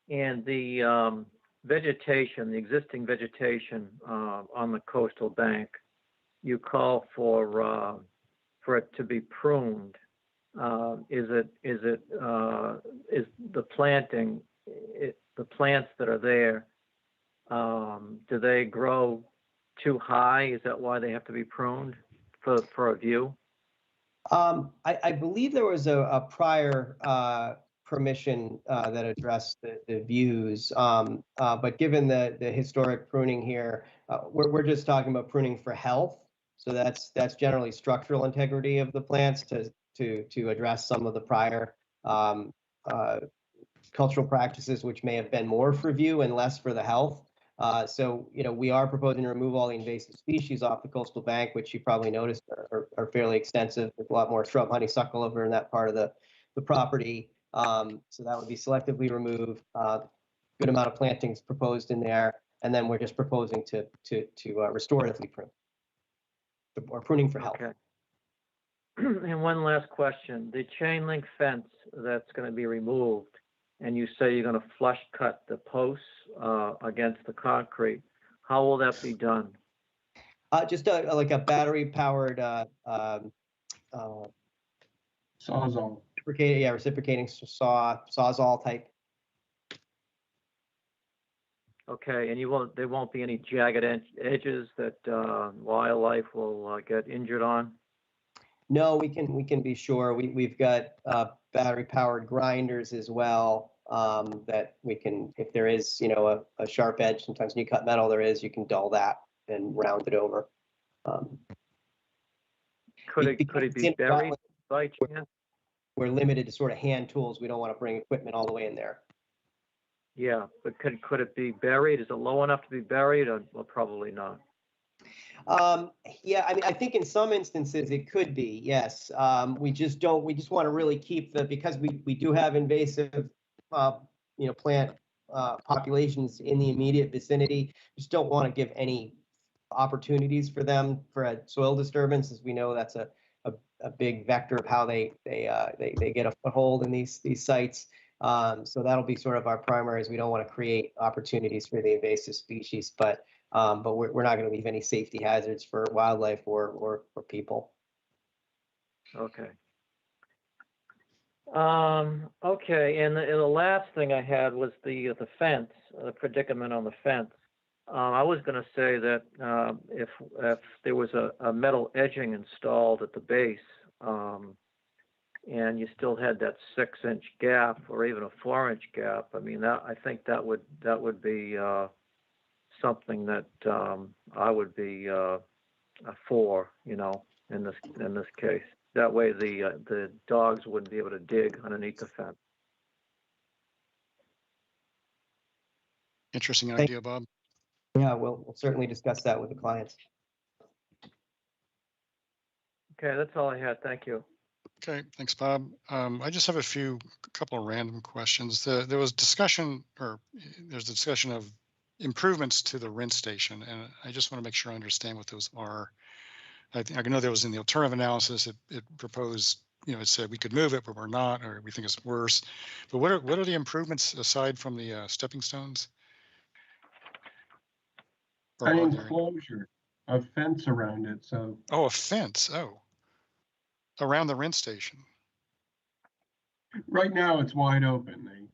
And the vegetation, the existing vegetation on the coastal bank, you call for it to be pruned. Is the planting, the plants that are there, do they grow too high? Is that why they have to be pruned for a view? I believe there was a prior permission that addressed the views, but given the historic pruning here, we're just talking about pruning for health. So that's generally structural integrity of the plants to address some of the prior cultural practices, which may have been more for view and less for the health. So, you know, we are proposing to remove all the invasive species off the coastal bank, which you probably noticed are fairly extensive. There's a lot more shrub honeysuckle over in that part of the property. So that would be selectively removed. Good amount of plantings proposed in there. And then we're just proposing to restoratively prune or pruning for health. Okay. And one last question, the chain link fence that's going to be removed, and you say you're going to flush cut the posts against the concrete. How will that be done? Just like a battery powered Sawzall. reciprocating sawzall type. Okay, and there won't be any jagged edges that wildlife will get injured on? No, we can be sure. We've got battery powered grinders as well, that we can, if there is, you know, a sharp edge, sometimes when you cut metal, you can dull that and round it over. Could it be buried by chance? We're limited to sort of hand tools. We don't want to bring equipment all the way in there. Yeah, but could it be buried? Is it low enough to be buried, or well, probably not? Yeah, I mean, I think in some instances it could be, yes. We just want to really keep because we do have invasive, plant populations in the immediate vicinity. Just don't want to give any opportunities for them for a soil disturbance, as we know that's a big vector of how they get a foothold in these sites. So that'll be sort of our primaries. We don't want to create opportunities for the invasive species, but we're not going to leave any safety hazards for wildlife or people. Okay. Okay, and the last thing I had was the fence, the predicament on the fence. I was going to say that if there was a metal edging installed at the base, and you still had that 6-inch gap or even a 4-inch gap, I mean, I think that would be something that I would be for, in this case. That way the dogs wouldn't be able to dig underneath the fence. Interesting idea, Bob. Yeah, we'll certainly discuss that with the clients. Okay, that's all I had. Thank you. Okay, thanks, Bob. I just have a couple of random questions. There's a discussion of improvements to the rinse station, and I just want to make sure I understand what those are. I know there was in the alternative analysis, it proposed, it said we could move it, but we're not, or we think it's worse. But what are the improvements aside from the stepping stones? Or An are there? enclosure, a fence around it, so. Oh, a fence. Oh, around the rinse station. Right now, it's wide open.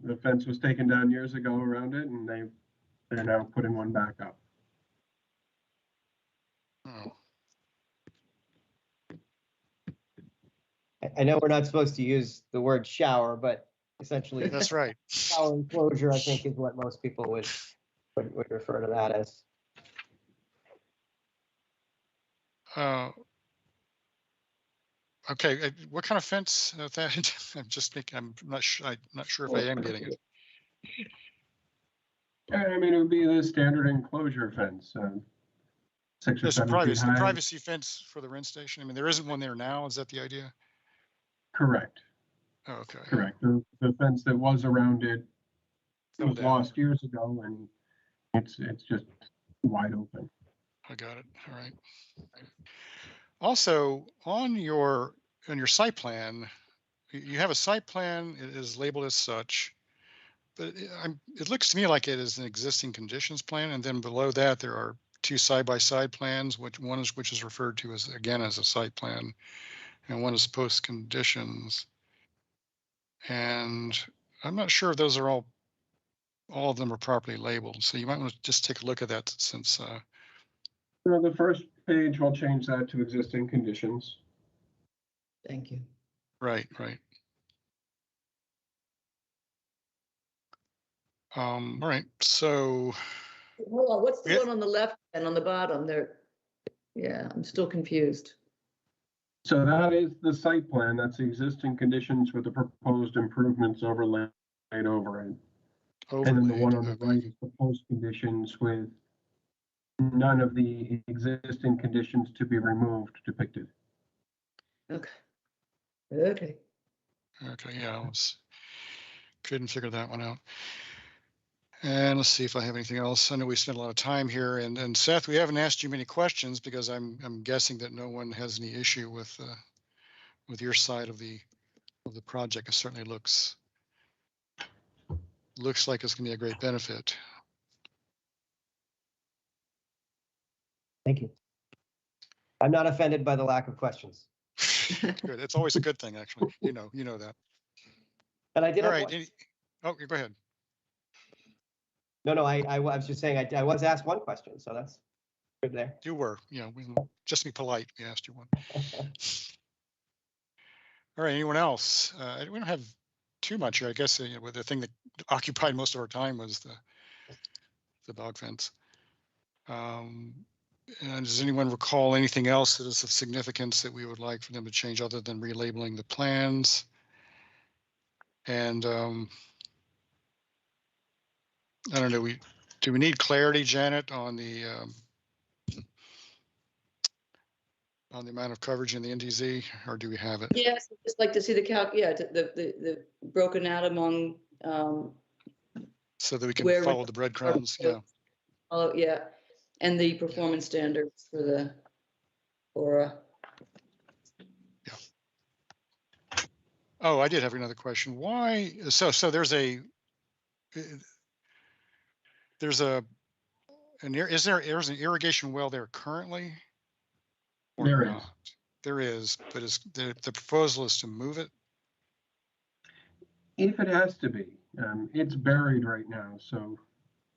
The fence was taken down years ago around it, and they're now putting one back up. Oh. I know we're not supposed to use the word shower, but essentially That's right. shower enclosure, I think, is what most people would refer to that as. Okay, what kind of fence? That I'm not sure if I am getting it. I mean, it would be the standard enclosure fence, 6 or There's a 7 feet high. privacy fence for the rinse station. I mean, there isn't one there now. Is that the idea? Correct. Oh, okay. Correct. The fence that was around it was down. lost years ago, and it's just wide open. I got it. All right. Also, on your site plan, you have a site plan. It is labeled as such, but it looks to me like it is an existing conditions plan, and then below that there are 2 side-by-side plans, which is referred to as a site plan, and one is post conditions. And I'm not sure if those are all of them are properly labeled. So you might want to just take a look at that since. So the first page, we'll change that to existing conditions. Thank you. Right. All right. So. Hold on, what's the one on the left and on the bottom there? Yeah, I'm still confused. So that is the site plan. That's the existing conditions with the proposed improvements overlaid over it. And then the one on the right is the post conditions with none of the existing conditions to be removed depicted. Okay. Yeah, couldn't figure that one out. And let's see if I have anything else. I know we spent a lot of time here, and Seth, we haven't asked you many questions because I'm guessing that no one has any issue with your side of the project. It certainly looks like it's going to be a great benefit. Thank you. I'm not offended by the lack of questions. Good. It's always a good thing, actually. You know that. And I did. All right. Go ahead. No, I was just saying I was asked one question, so that's good there. You were, just be polite. We asked you one. All right. Anyone else? We don't have too much here. I guess the thing that occupied most of our time was the dog fence. And does anyone recall anything else that is of significance that we would like for them to change other than relabeling the plans? And I don't know, Do we need clarity, Janet, on the amount of coverage in the NDZ, or do we have it? Yes, I'd just like to see the the broken out among, So that we can where. follow the breadcrumbs, yeah. Oh, yeah, and the performance standards for the aura. Oh, I did have another question. Why, so there's is there an irrigation well there currently? Or There not? is. There is, but is the proposal is to move it? If it has to be, it's buried right now, so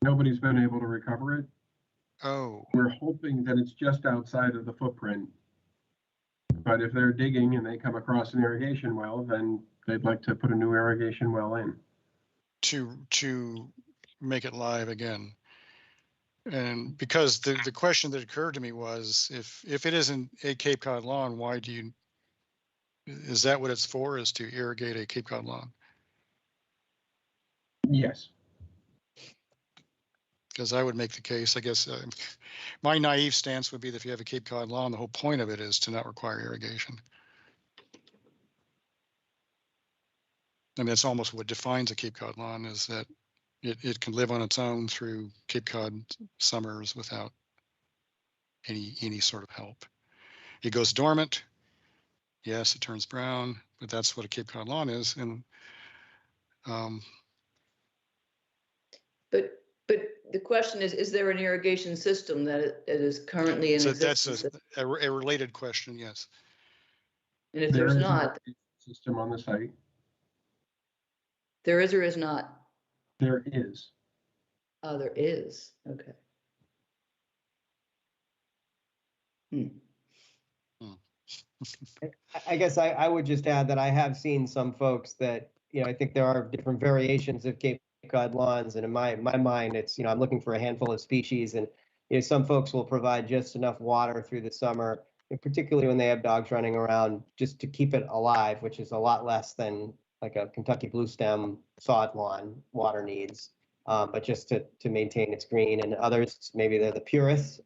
nobody's been able to recover it. Oh, We're hoping that it's just outside of the footprint. But if they're digging and they come across an irrigation well, then they'd like to put a new irrigation well in. to make it live again. And because the question that occurred to me was, if it isn't a Cape Cod lawn, why do you, is that what it's for, is to irrigate a Cape Cod lawn? Yes. Because I would make the case, I guess, my naive stance would be that if you have a Cape Cod lawn, the whole point of it is to not require irrigation. I mean, that's almost what defines a Cape Cod lawn, is that it can live on its own through Cape Cod summers without any sort of help. It goes dormant. Yes, it turns brown, but that's what a Cape Cod lawn is. And But the question is there an irrigation system that is currently in so that's existence? a related question. Yes. And if There there's is not, a system on the site. there is or is not? There is. Oh, there is. Okay. I guess I would just add that I have seen some folks that, I think there are different variations of Cape Cod lawns. And in my mind, it's, I'm looking for a handful of species. And, some folks will provide just enough water through the summer, and particularly when they have dogs running around, just to keep it alive, which is a lot less than like a Kentucky blue stem sod lawn water needs, but just to maintain its green. And others, maybe they're the purists,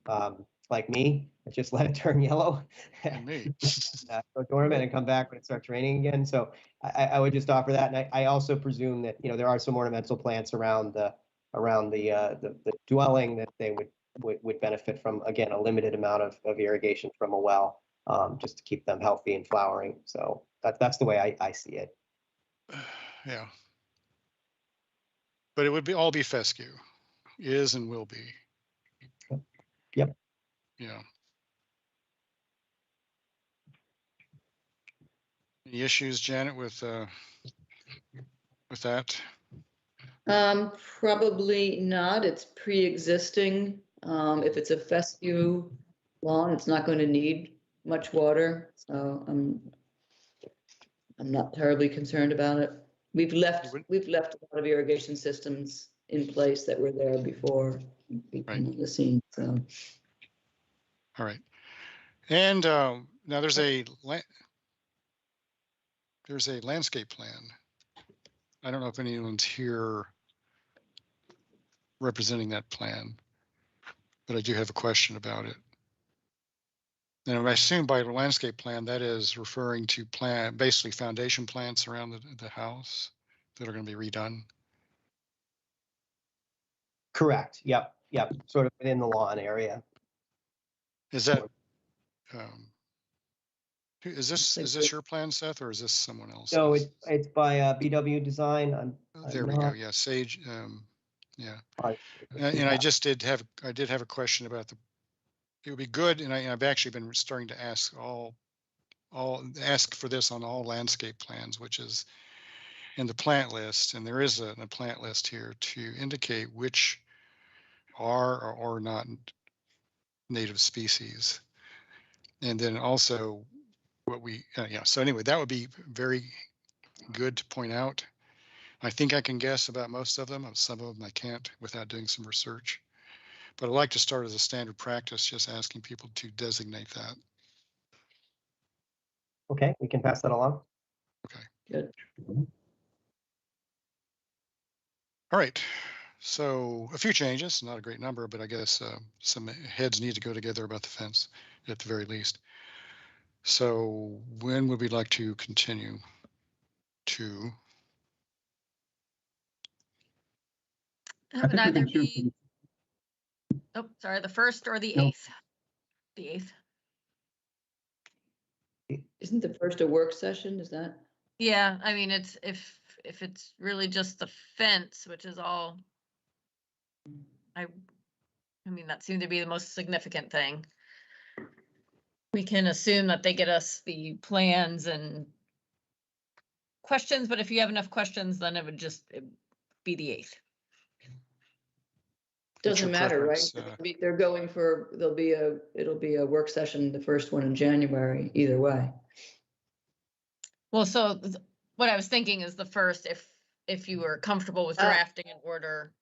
like me, just let it turn yellow. And me. Go dormant and come back when it starts raining again. So I would just offer that. And I also presume that, there are some ornamental plants around the dwelling that they would benefit from, again, a limited amount of irrigation from a well, just to keep them healthy and flowering. So that's the way I see it. Yeah. But it would all be fescue, is and will be. Yep. Yeah. Any issues, Janet, with that? Probably not. It's pre-existing. If it's a fescue lawn, it's not going to need much water. So I'm not terribly concerned about it. We've left a lot of irrigation systems in place that were there before we came on the scene. So. All right. And now there's a landscape plan. I don't know if anyone's here representing that plan, but I do have a question about it. And I assume by the landscape plan, that is referring to basically foundation plants around the house that are going to be redone. Correct. Yep. Sort of within the lawn area. Is that, is this your plan, Seth, or is this someone else's? No, it's by BW Design. There we go. Yeah, Sage. Yeah. And I did have a question about it would be good, and I've actually been starting to ask ask for this on all landscape plans, which is in the plant list, and there is a plant list here to indicate which are or are not native species. And then also what so anyway, that would be very good to point out. I think I can guess about most of them. Some of them I can't without doing some research. But I'd like to start as a standard practice, just asking people to designate that. Okay, we can pass that along. Okay. Good. All right. So a few changes, not a great number, but I guess some heads need to go together about the fence at the very least. So when would we like to continue to? It I would think we either can shoot. be, oh, sorry, the 1st or the No. 8th. The 8th. Isn't the first a work session? Is that? Yeah, I mean, it's if it's really just the fence, which is all, I mean, that seemed to be the most significant thing. We can assume that they get us the plans and questions, but if you have enough questions, then it would be the 8th. What's your Doesn't matter, right? preference? They're going for, it'll be a work session, the first one in January, either way. Well, so what I was thinking is the 1st, if you were comfortable with drafting an order.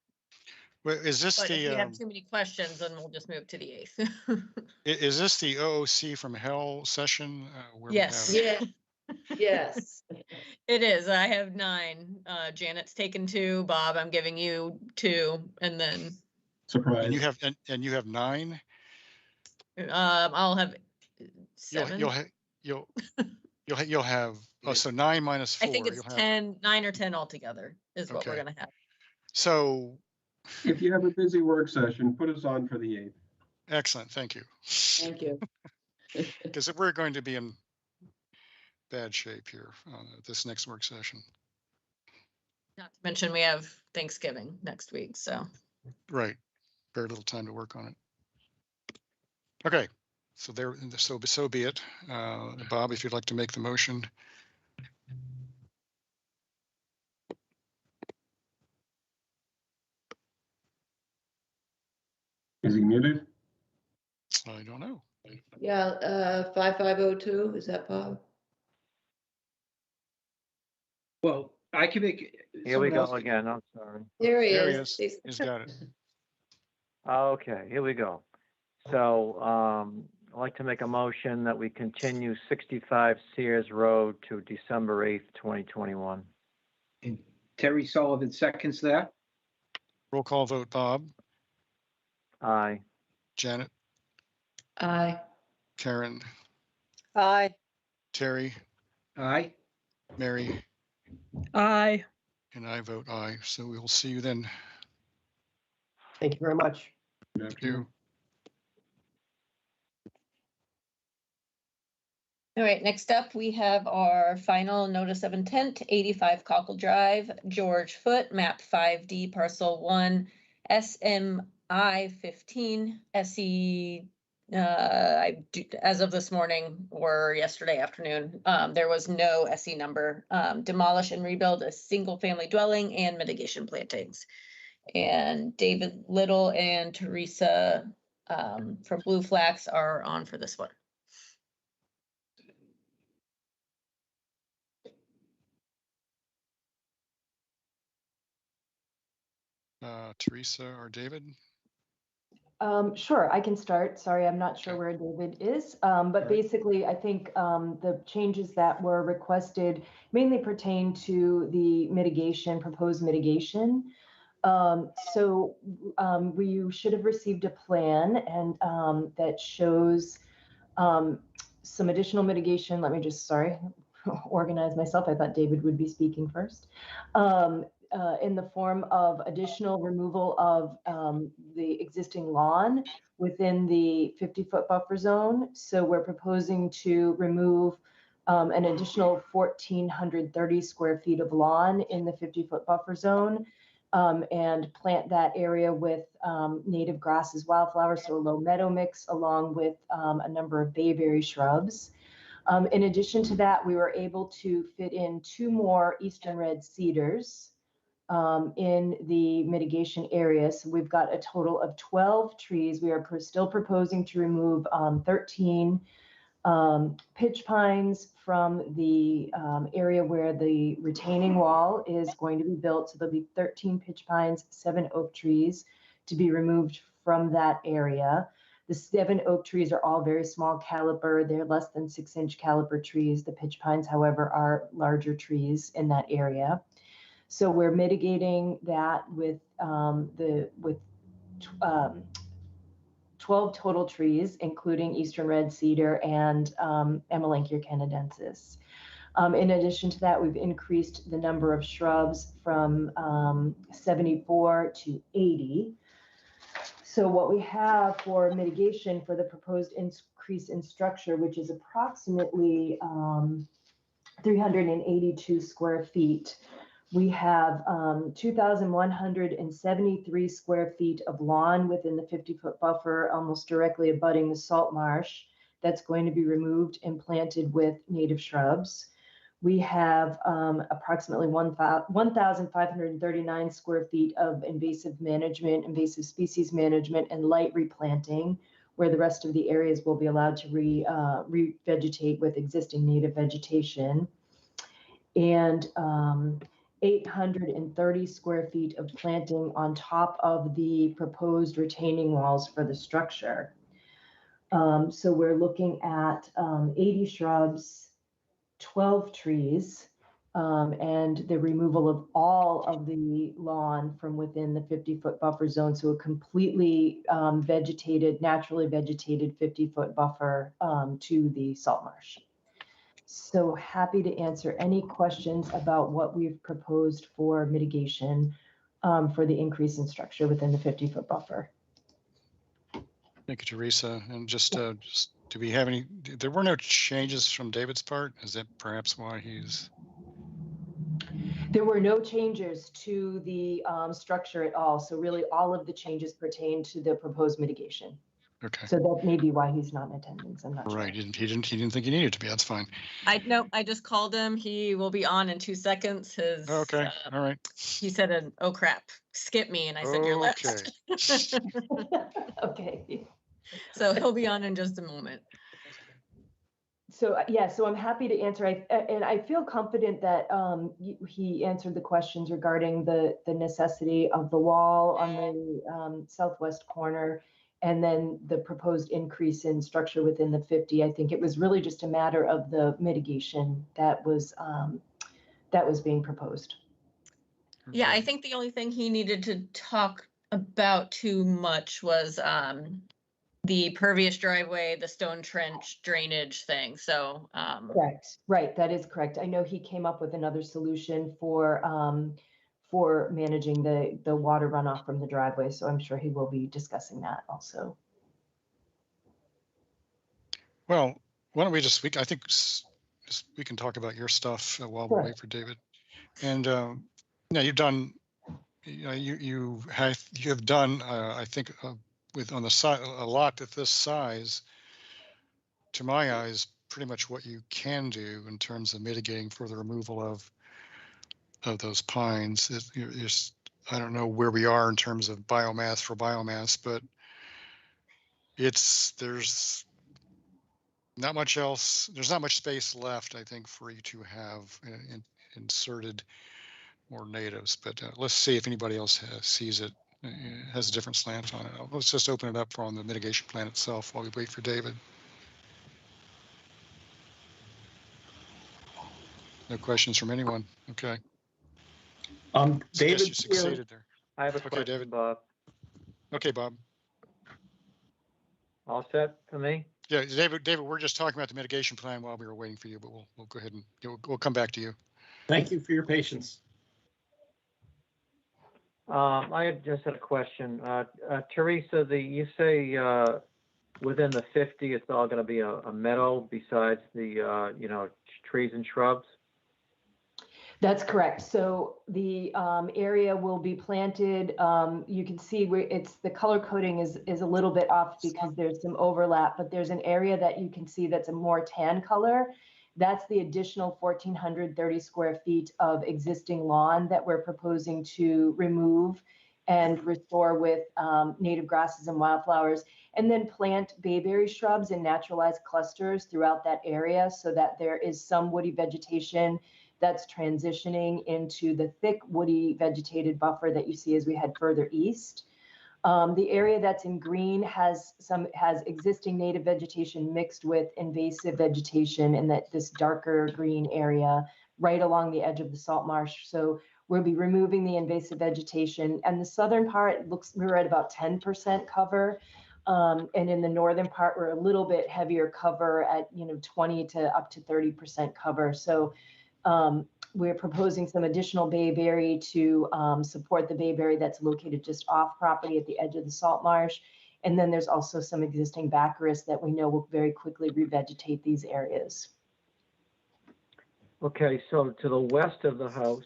Well, is this But if you have the too many questions, then we'll just move to the 8th. is this the OOC from Hell session where Yes. we have? Yeah, yes. It is. I have 9. Janet's taken 2. Bob, I'm giving you 2, and then Surprise. And you have 9. I'll have 7. You'll have so 9 minus 4. I think it's You'll have 10, 9 or 10 altogether is what we're Okay. gonna have. So If you have a busy work session, put us on for the 8th. excellent, thank you. Thank you. Because we're going to be in bad shape here this next work session. Not to mention we have Thanksgiving next week, so. Right, very little time to work on it. Okay, so so be it. Bob, if you'd like to make the motion. Is he muted? I don't know. Yeah, 5502, is that Bob? Well, I can make. Here we someone go else can- again, I'm sorry. There he There he is. is. He's got it. Okay, here we go. So, I'd like to make a motion that we continue 65 Sears Road to December 8th, 2021. And Terry Sullivan seconds that. Roll call vote, Bob, Aye. Janet, Aye. Karen, Aye. Terry, Aye. Mary, Aye. and I vote aye. So we will see you then. Thank you very much. Thank you. All right, next up, we have our final notice of intent, 85 Cockle Drive, George Foot, map 5D, parcel 1, SMI 15, SE, as of this morning or yesterday afternoon, there was no SE number. Demolish and rebuild a single-family dwelling and mitigation plantings. And David Little and Teresa from Blue Flax are on for this one. Teresa or David? Sure, I can start. Sorry, I'm not sure Okay. where David is. But basically, I think the changes that were requested mainly pertain to the mitigation, proposed mitigation. We should have received a plan and that shows some additional mitigation. Let me just, organize myself. I thought David would be speaking first. In the form of additional removal of the existing lawn within the 50-foot buffer zone. So we're proposing to remove an additional 1,430 square feet of lawn in the 50-foot buffer zone and plant that area with native grasses, wildflowers, so a low meadow mix, along with a number of bayberry shrubs. In addition to that, we were able to fit in 2 more eastern red cedars in the mitigation area. So we've got a total of 12 trees. We are still proposing to remove 13 pitch pines from the area where the retaining wall is going to be built. So there'll be 13 pitch pines, 7 oak trees to be removed from that area. The 7 oak trees are all very small caliber. They're less than 6-inch caliber trees. The pitch pines, however, are larger trees in that area. So we're mitigating that with 12 total trees, including eastern red cedar and Amelanchier canadensis. In addition to that, we've increased the number of shrubs from 74 to 80. So what we have for mitigation for the proposed increase in structure, which is approximately 382 square feet, we have 2,173 square feet of lawn within the 50-foot buffer, almost directly abutting the salt marsh. That's going to be removed and planted with native shrubs. We have approximately 1,539 square feet of invasive species management, and light replanting, where the rest of the areas will be allowed to revegetate with existing native vegetation. And 830 square feet of planting on top of the proposed retaining walls for the structure. So we're looking at 80 shrubs, 12 trees, and the removal of all of the lawn from within the 50-foot buffer zone. So a completely naturally vegetated 50-foot buffer to the salt marsh. So happy to answer any questions about what we've proposed for mitigation for the increase in structure within the 50-foot buffer. Thank you, Teresa. And just do we have any, there were no changes from David's part? Is that perhaps why he's? There were no changes to the structure at all. So really all of the changes pertain to the proposed mitigation. Okay. So that may be why he's not in attendance. I'm not Right. sure. He didn't think he needed to be. That's fine. I just called him. He will be on in 2 seconds. His Okay. All right. he said, "Oh crap, skip me," and I said, "You're last." Okay. So he'll be on in just a moment. So yeah, so I'm happy to answer. And I feel confident that he answered the questions regarding the necessity of the wall on the southwest corner, and then the proposed increase in structure within the 50. I think it was really just a matter of the mitigation that was being proposed. Yeah, I think the only thing he needed to talk about too much was the pervious driveway, the stone trench drainage thing. So Correct. Right. That is correct. I know he came up with another solution for managing the water runoff from the driveway. So I'm sure he will be discussing that also. Well, why don't we I think we can talk about your stuff while we wait for David. And you've done, you have done, I think, with on the side a lot at this size. To my eyes, pretty much what you can do in terms of mitigating for the removal of those pines. I don't know where we are in terms of biomass, but there's not much else. There's not much space left, I think, for you to have inserted more natives. But let's see if anybody else sees it, has a different slant on it. Let's just open it up on the mitigation plan itself while we wait for David. No questions from anyone. Okay. David, you succeeded there. I have a Okay, question, David. Bob. Okay, Bob. All set for me? Yeah, David, we're just talking about the mitigation plan while we were waiting for you, but we'll go ahead and we'll come back to you. thank you for your patience. I just had a question. Teresa, you say within the 50, it's all going to be a meadow besides the trees and shrubs? That's correct. So the area will be planted. You can see where the color coding is a little bit off because there's some overlap, but there's an area that you can see that's a more tan color. That's the additional 1,430 square feet of existing lawn that we're proposing to remove and restore with native grasses and wildflowers, and then plant bayberry shrubs in naturalized clusters throughout that area so that there is some woody vegetation that's transitioning into the thick woody vegetated buffer that you see as we head further east. The area that's in green has existing native vegetation mixed with invasive vegetation in this darker green area right along the edge of the salt marsh. So We'll be removing the invasive vegetation, and the southern part we're at about 10% cover. And in the northern part, we're a little bit heavier cover at 20 to up to 30% cover. So we're proposing some additional bayberry to support the bayberry that's located just off property at the edge of the salt marsh. And then there's also some existing baccaris that we know will very quickly revegetate these areas. Okay, so to the west of the house,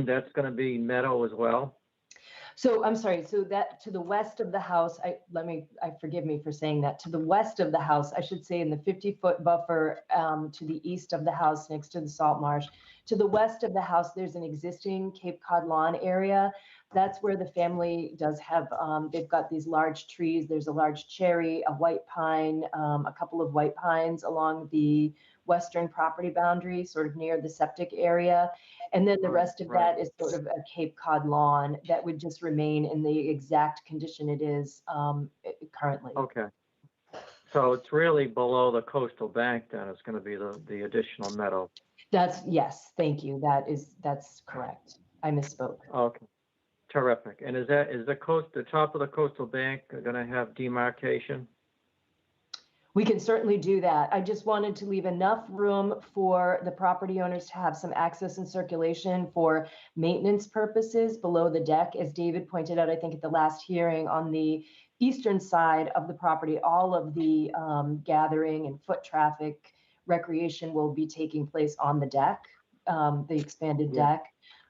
that's going to be meadow as well? So I'm sorry, so that to the west of the house, forgive me for saying that, to the west of the house, I should say in the 50-foot buffer to the east of the house next to the salt marsh. To the west of the house, there's an existing Cape Cod lawn area. That's where the family does have, they've got these large trees. There's a large cherry, a white pine, a couple of white pines along the western property boundary, sort of near the septic area. And then the rest of that is sort of a Cape Cod lawn that would just remain in the exact condition it is currently. Okay. So it's really below the coastal bank then, it's going to be the additional meadow. Yes, thank you. That's correct. I misspoke. Okay, terrific. And is the top of the coastal bank going to have demarcation? We can certainly do that. I just wanted to leave enough room for the property owners to have some access and circulation for maintenance purposes below the deck. As David pointed out, I think at the last hearing, on the eastern side of the property, all of the gathering and foot traffic recreation will be taking place on the deck, the expanded deck.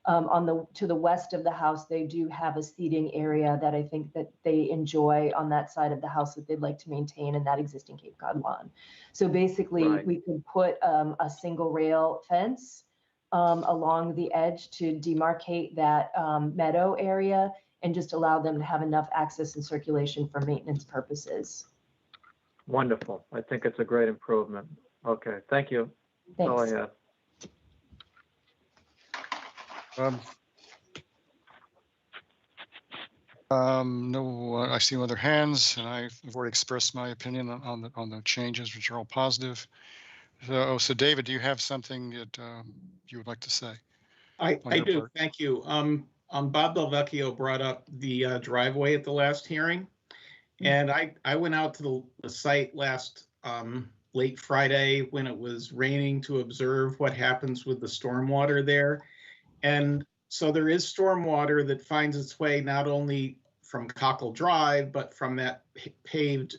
To the west of the house, they do have a seating area that I think that they enjoy on that side of the house that they'd like to maintain in that existing Cape Cod lawn. So basically, we could put a single rail fence along the edge to demarcate that meadow area and just allow them to have enough access and circulation for maintenance purposes. Wonderful. I think it's a great improvement. Okay, thank you. That's all I have. No, I see no other hands, and I've already expressed my opinion on the changes, which are all positive. So David, do you have something that you would like to say? I do. Thank you. Bob Delvecchio brought up the driveway at the last hearing, and I went out to the site last late Friday when it was raining to observe what happens with the stormwater there. And so there is stormwater that finds its way not only from Cockle Drive, but from that paved,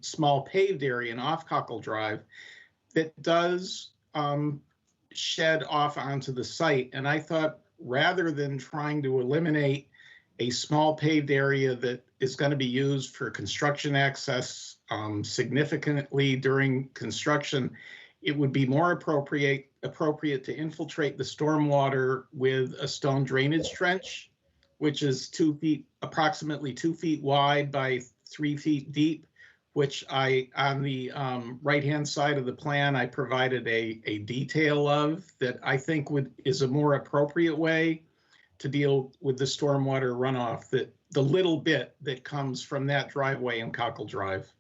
small paved area and off Cockle Drive that does shed off onto the site. And I thought, rather than trying to eliminate a small paved area that is going to be used for construction access significantly during construction, it would be more appropriate to infiltrate the stormwater with a stone drainage trench, which is approximately 2 feet wide by 3 feet deep, which on the right-hand side of the plan, I provided a detail of that I think is a more appropriate way to deal with the stormwater runoff, that the little bit that comes from that driveway in Cockle Drive.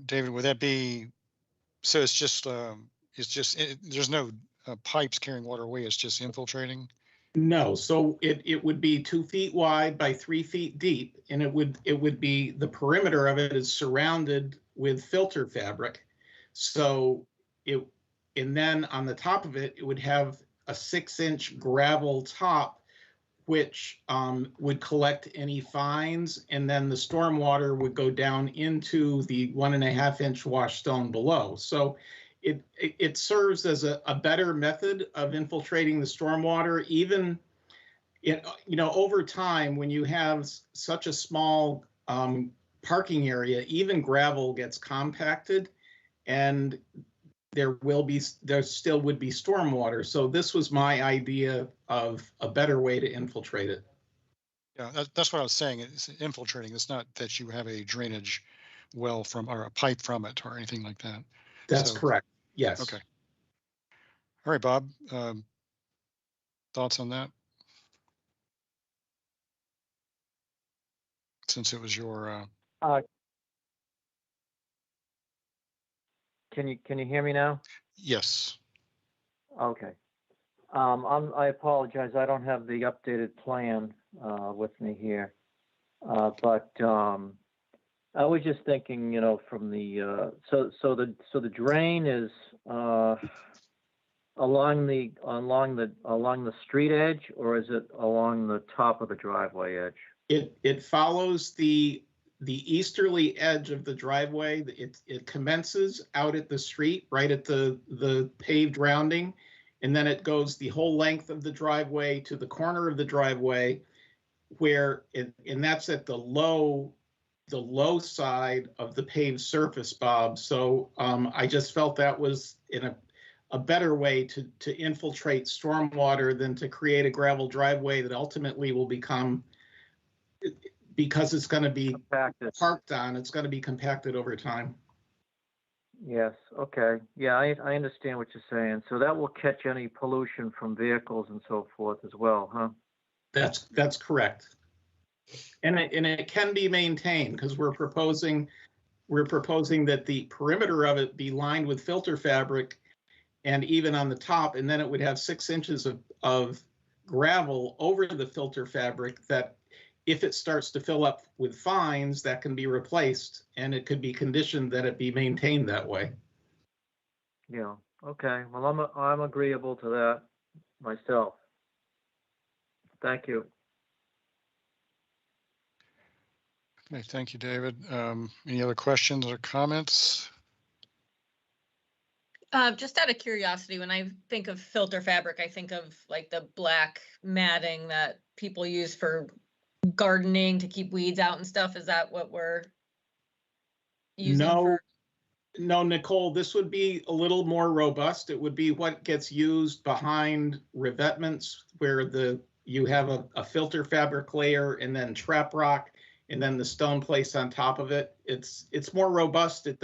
David, would that be, so it's just there's no pipes carrying water away, it's just infiltrating? No, so it would be 2 feet wide by 3 feet deep, and it would be, the perimeter of it is surrounded with filter fabric. So and then on the top of it, it would have a 6-inch gravel top, which would collect any fines, and then the stormwater would go down into the 1.5-inch wash stone below. So it serves as a better method of infiltrating the stormwater. Even over time, when you have such a small parking area, even gravel gets compacted, and there still would be stormwater. So this was my idea of a better way to infiltrate it. Yeah, that's what I was saying. It's infiltrating. It's not that you have a drainage well from, or a pipe from it or anything like that. That's correct. Yes. Okay. All right, Bob. Thoughts on that? Since it was your. Can you hear me now? Yes. Okay. I apologize, I don't have the updated plan with me here. But I was just thinking, you know, from the, so the drain is along the street edge, or is it along the top of the driveway edge? It follows the easterly edge of the driveway. It commences out at the street, right at the paved rounding, and then it goes the whole length of the driveway to the corner of the driveway, where and that's at the low side of the paved surface, Bob. So I just felt that was in a better way to infiltrate stormwater than to create a gravel driveway that ultimately will become, because it's going to be Compacted. parked on, it's going to be compacted over time. Yes, okay. Yeah, I understand what you're saying. So that will catch any pollution from vehicles and so forth as well, huh? That's correct. And it can be maintained, because we're proposing that the perimeter of it be lined with filter fabric, and even on the top, and then it would have 6 inches of gravel over the filter fabric that if it starts to fill up with fines, that can be replaced, and it could be conditioned that it be maintained that way. Yeah, okay. Well, I'm agreeable to that myself. Thank you. Okay, thank you, David. Any other questions or comments? Just out of curiosity, when I think of filter fabric, I think of like the black matting that people use for gardening to keep weeds out and stuff. Is that what we're using for? No, Nicole, this would be a little more robust. It would be what gets used behind revetments, where you have a filter fabric layer and then trap rock and then the stone placed on top of it. It's more robust. It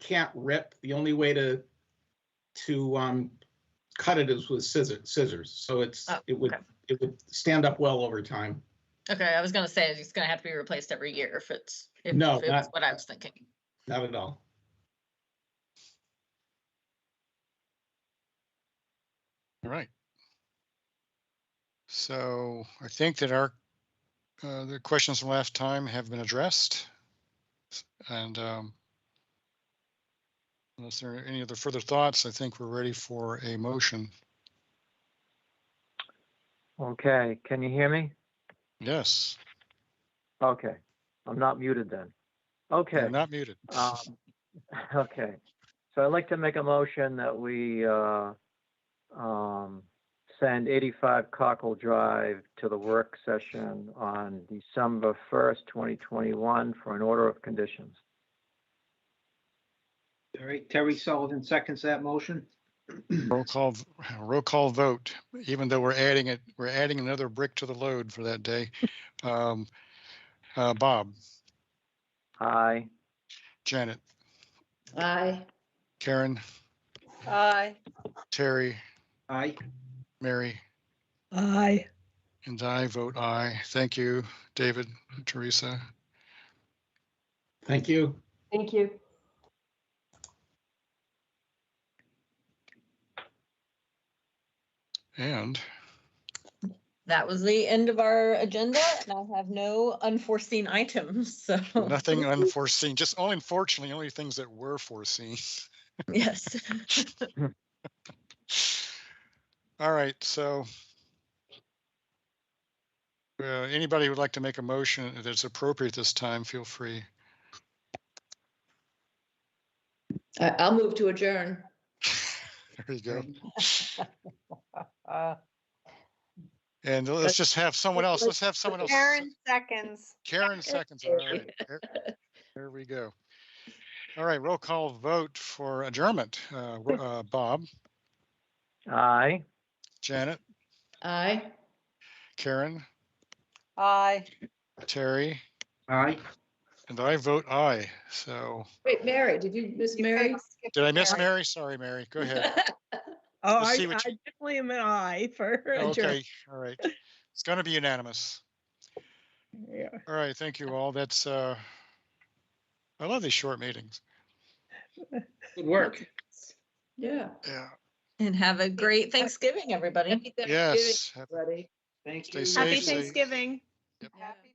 can't rip. The only way to cut it is with scissors. So it would stand up well over time. Okay, I was gonna say it's gonna have to be replaced every year if it's No, that's what I was thinking. Not at all. All right. So I think that the questions from last time have been addressed. And unless there are any other further thoughts, I think we're ready for a motion. Okay, can you hear me? Yes. Okay, I'm not muted then. Okay. You're not muted. Okay, so I'd like to make a motion that we send 85 Cockle Drive to the work session on December 1st, 2021 for an order of conditions. All right, Terry Sullivan seconds that motion. Roll call vote. Even though we're adding another brick to the load for that day. Bob. Aye. Janet. Aye. Karen. Aye. Terry. Aye. Mary. Aye. And I vote aye. Thank you, David, Teresa. Thank you. Thank you. And That was the end of our agenda, and I have no unforeseen items, so. nothing unforeseen, just unfortunately, only things that were foreseen. Yes. All right, so anybody who would like to make a motion that's appropriate this time, feel free. I'll move to adjourn. There you go. And let's just have someone else. Let's have someone else. Karen seconds. Karen seconds. All right. There we go. All right. Roll call vote for adjournment. Bob. Aye. Janet. Aye. Karen. Aye. Terry. Aye. And I vote aye. So. Wait, Mary, did you miss Mary? Did I miss Mary? Sorry, Mary. Go ahead. Oh, Let's I see what definitely am an aye for adjourn. Okay. All right. It's going to be unanimous. Yeah. All right. Thank you all. That's I love these short meetings. Good work. Yeah. Yeah. And have a great Thanksgiving, everybody. Happy Thanksgiving, Yes. everybody. Thank Stay you. safe. Happy stay- Thanksgiving. Happy